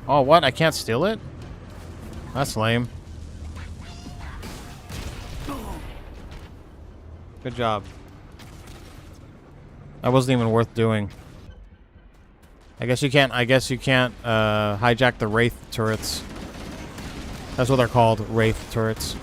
Oh, what? I can't steal it? That's lame. Good job. That wasn't even worth doing. I guess you can't hijack the Wraith turrets. That's what they're called, Wraith turrets.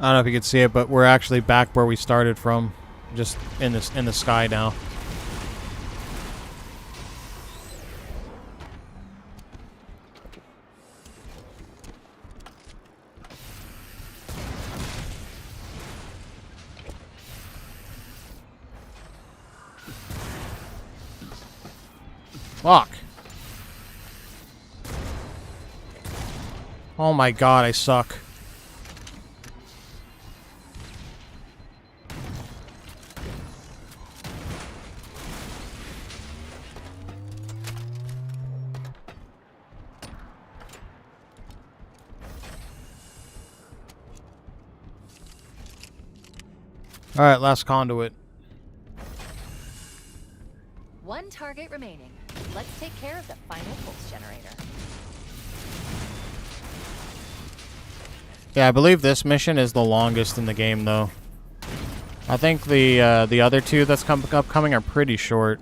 I don't know if you can see it, but we're actually back where we started from, just in the sky now. Fuck. Oh my god, I suck. Alright, last conduit. One target remaining. Let's take care of the final pulse generator. Yeah, I believe this mission is the longest in the game, though. I think the other two that's upcoming are pretty short.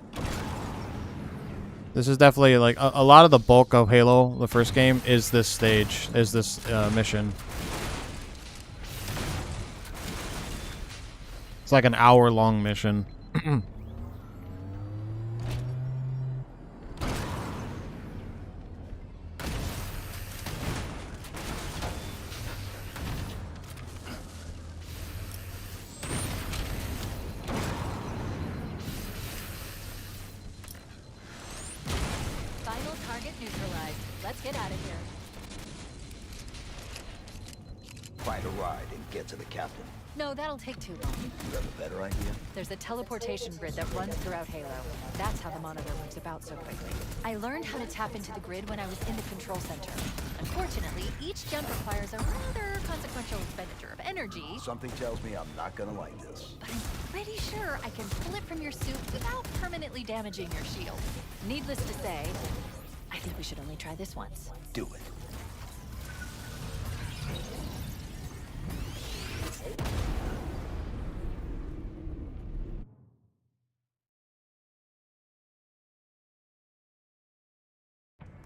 This is definitely, like, a lot of the bulk of Halo, the first game, is this stage, is this mission. It's like an hour-long mission. Final target neutralized. Let's get out of here. Find a ride and get to the captain. No, that'll take too long. You have a better idea? There's a teleportation grid that runs throughout Halo. That's how the monitor moves about so quickly. I learned how to tap into the grid when I was in the control center. Unfortunately, each jump requires a rather consequential expenditure of energy, Something tells me I'm not gonna like this. but I'm pretty sure I can pull it from your suit without permanently damaging your shield. Needless to say, I think we should only try this once. Do it.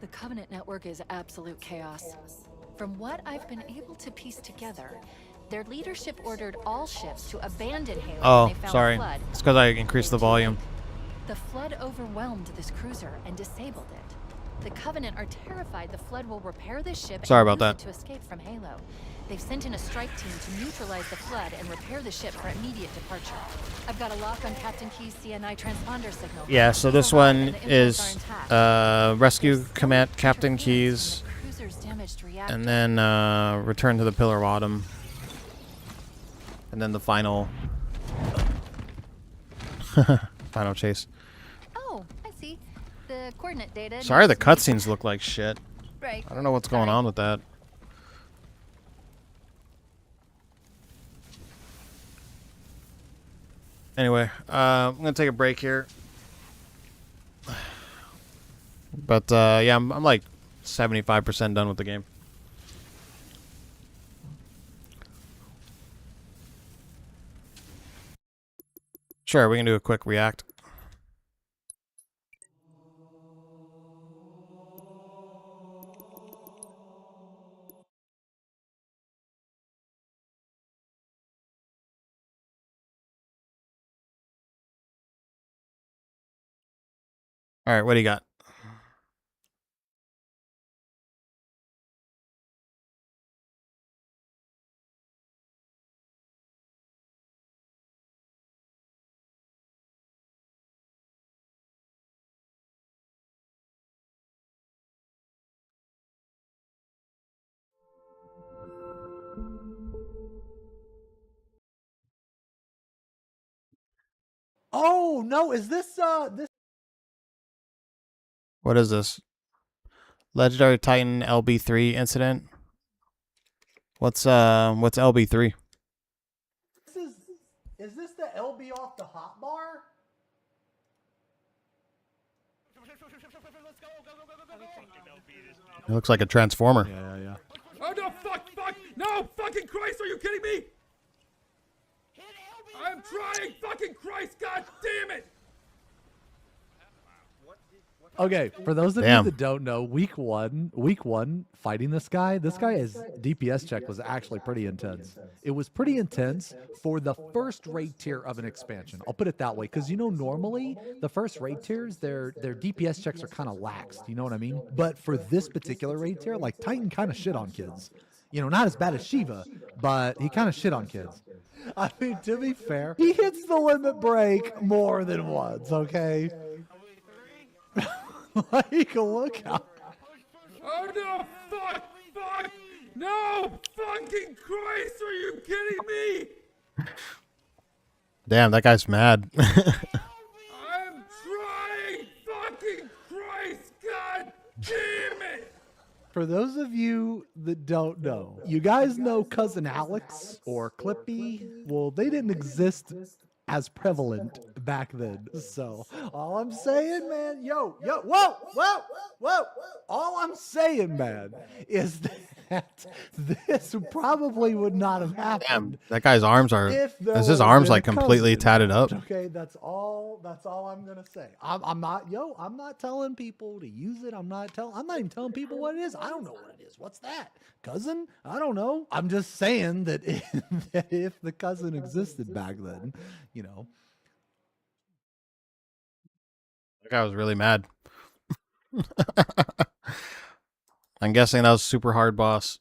The Covenant network is absolute chaos. From what I've been able to piece together, their leadership ordered all ships to abandon Halo Oh, when they found sorry. the Flood. It's because I increased the volume. The Flood overwhelmed this cruiser and disabled it. The Covenant are terrified the Flood will repair this ship Sorry and about use that. it to escape from Halo. They've sent in a strike team to neutralize the Flood and repair the ship for immediate departure. I've got a lock on Captain Key's CNI transponder signal. Yeah, so this Override one and the imports are is intact. rescue There's command some Captain interference Keys, in the cruiser's damaged reactor. and then return to the Pillar Bottom, and then the final final chase. Oh, I see. The coordinate data. Sorry, the needs to be- cutscenes look like shit. Right. I don't know what's going Sorry. on with that. Anyway, I'm gonna take a break here. But yeah, I'm like 75% done with the game. Sure, we can do a quick react. All right, what do you got? Oh no, is this this What is this? Legendary Titan LB3 incident. What's LB3? is this the LB off the hot bar? It looks like a transformer. Yeah. Oh no, fuck! No, fucking Christ, are you kidding me? I'm trying, fucking Christ, god damn it! Okay, for those of Damn. you that don't know, week one, fighting this guy's DPS check was actually pretty intense. It was pretty intense for the first raid tier of an expansion. I'll put it that way, because normally the first raid tiers, their DPS checks are kind of lax. You know what I mean? But for this particular raid tier, like Titan kind of shit on kids. Not as bad as Shiva, but he kind of shit on kids. I mean, to be fair, he hits the limit break more than once. Okay. Like, look out. Oh no, fuck! No, fucking Christ, are you kidding me? Damn, that guy's mad. I'm trying, fucking Christ, god damn it! For those of you that don't know, you guys know Cousin Alex or Clippy? Well, they didn't exist as prevalent back then. So all I'm saying, man, whoa. All I'm saying, man, is that this probably would not have happened. Damn, that guy's arms are. If there Is his would've arms been like a completely cousin. tatted up? Okay, that's all I'm gonna say. I'm not telling people to use it. I'm not even telling people what it is. I don't know what it is. What's that? Cousin? I don't know. I'm just saying that if the cousin existed back then, That guy was really mad. I'm guessing that was super hard boss.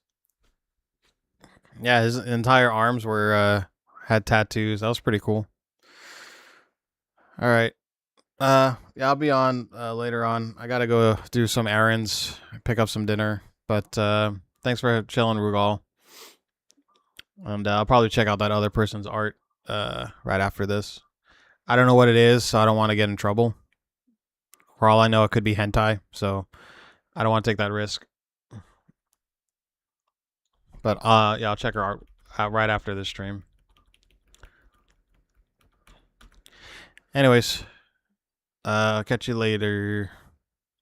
Yeah, his entire arms were had tattoos. That was pretty cool. All right. Yeah, I'll be on later on. I gotta go do some errands, pick up some dinner. But thanks for chilling, Rugal. And I'll probably check out that other person's art right after this. I don't know what it is, so I don't want to get in trouble. For all I know, it could be hentai, so I don't want to take that risk. But yeah, I'll check her art out right after this stream. Anyways, catch you later.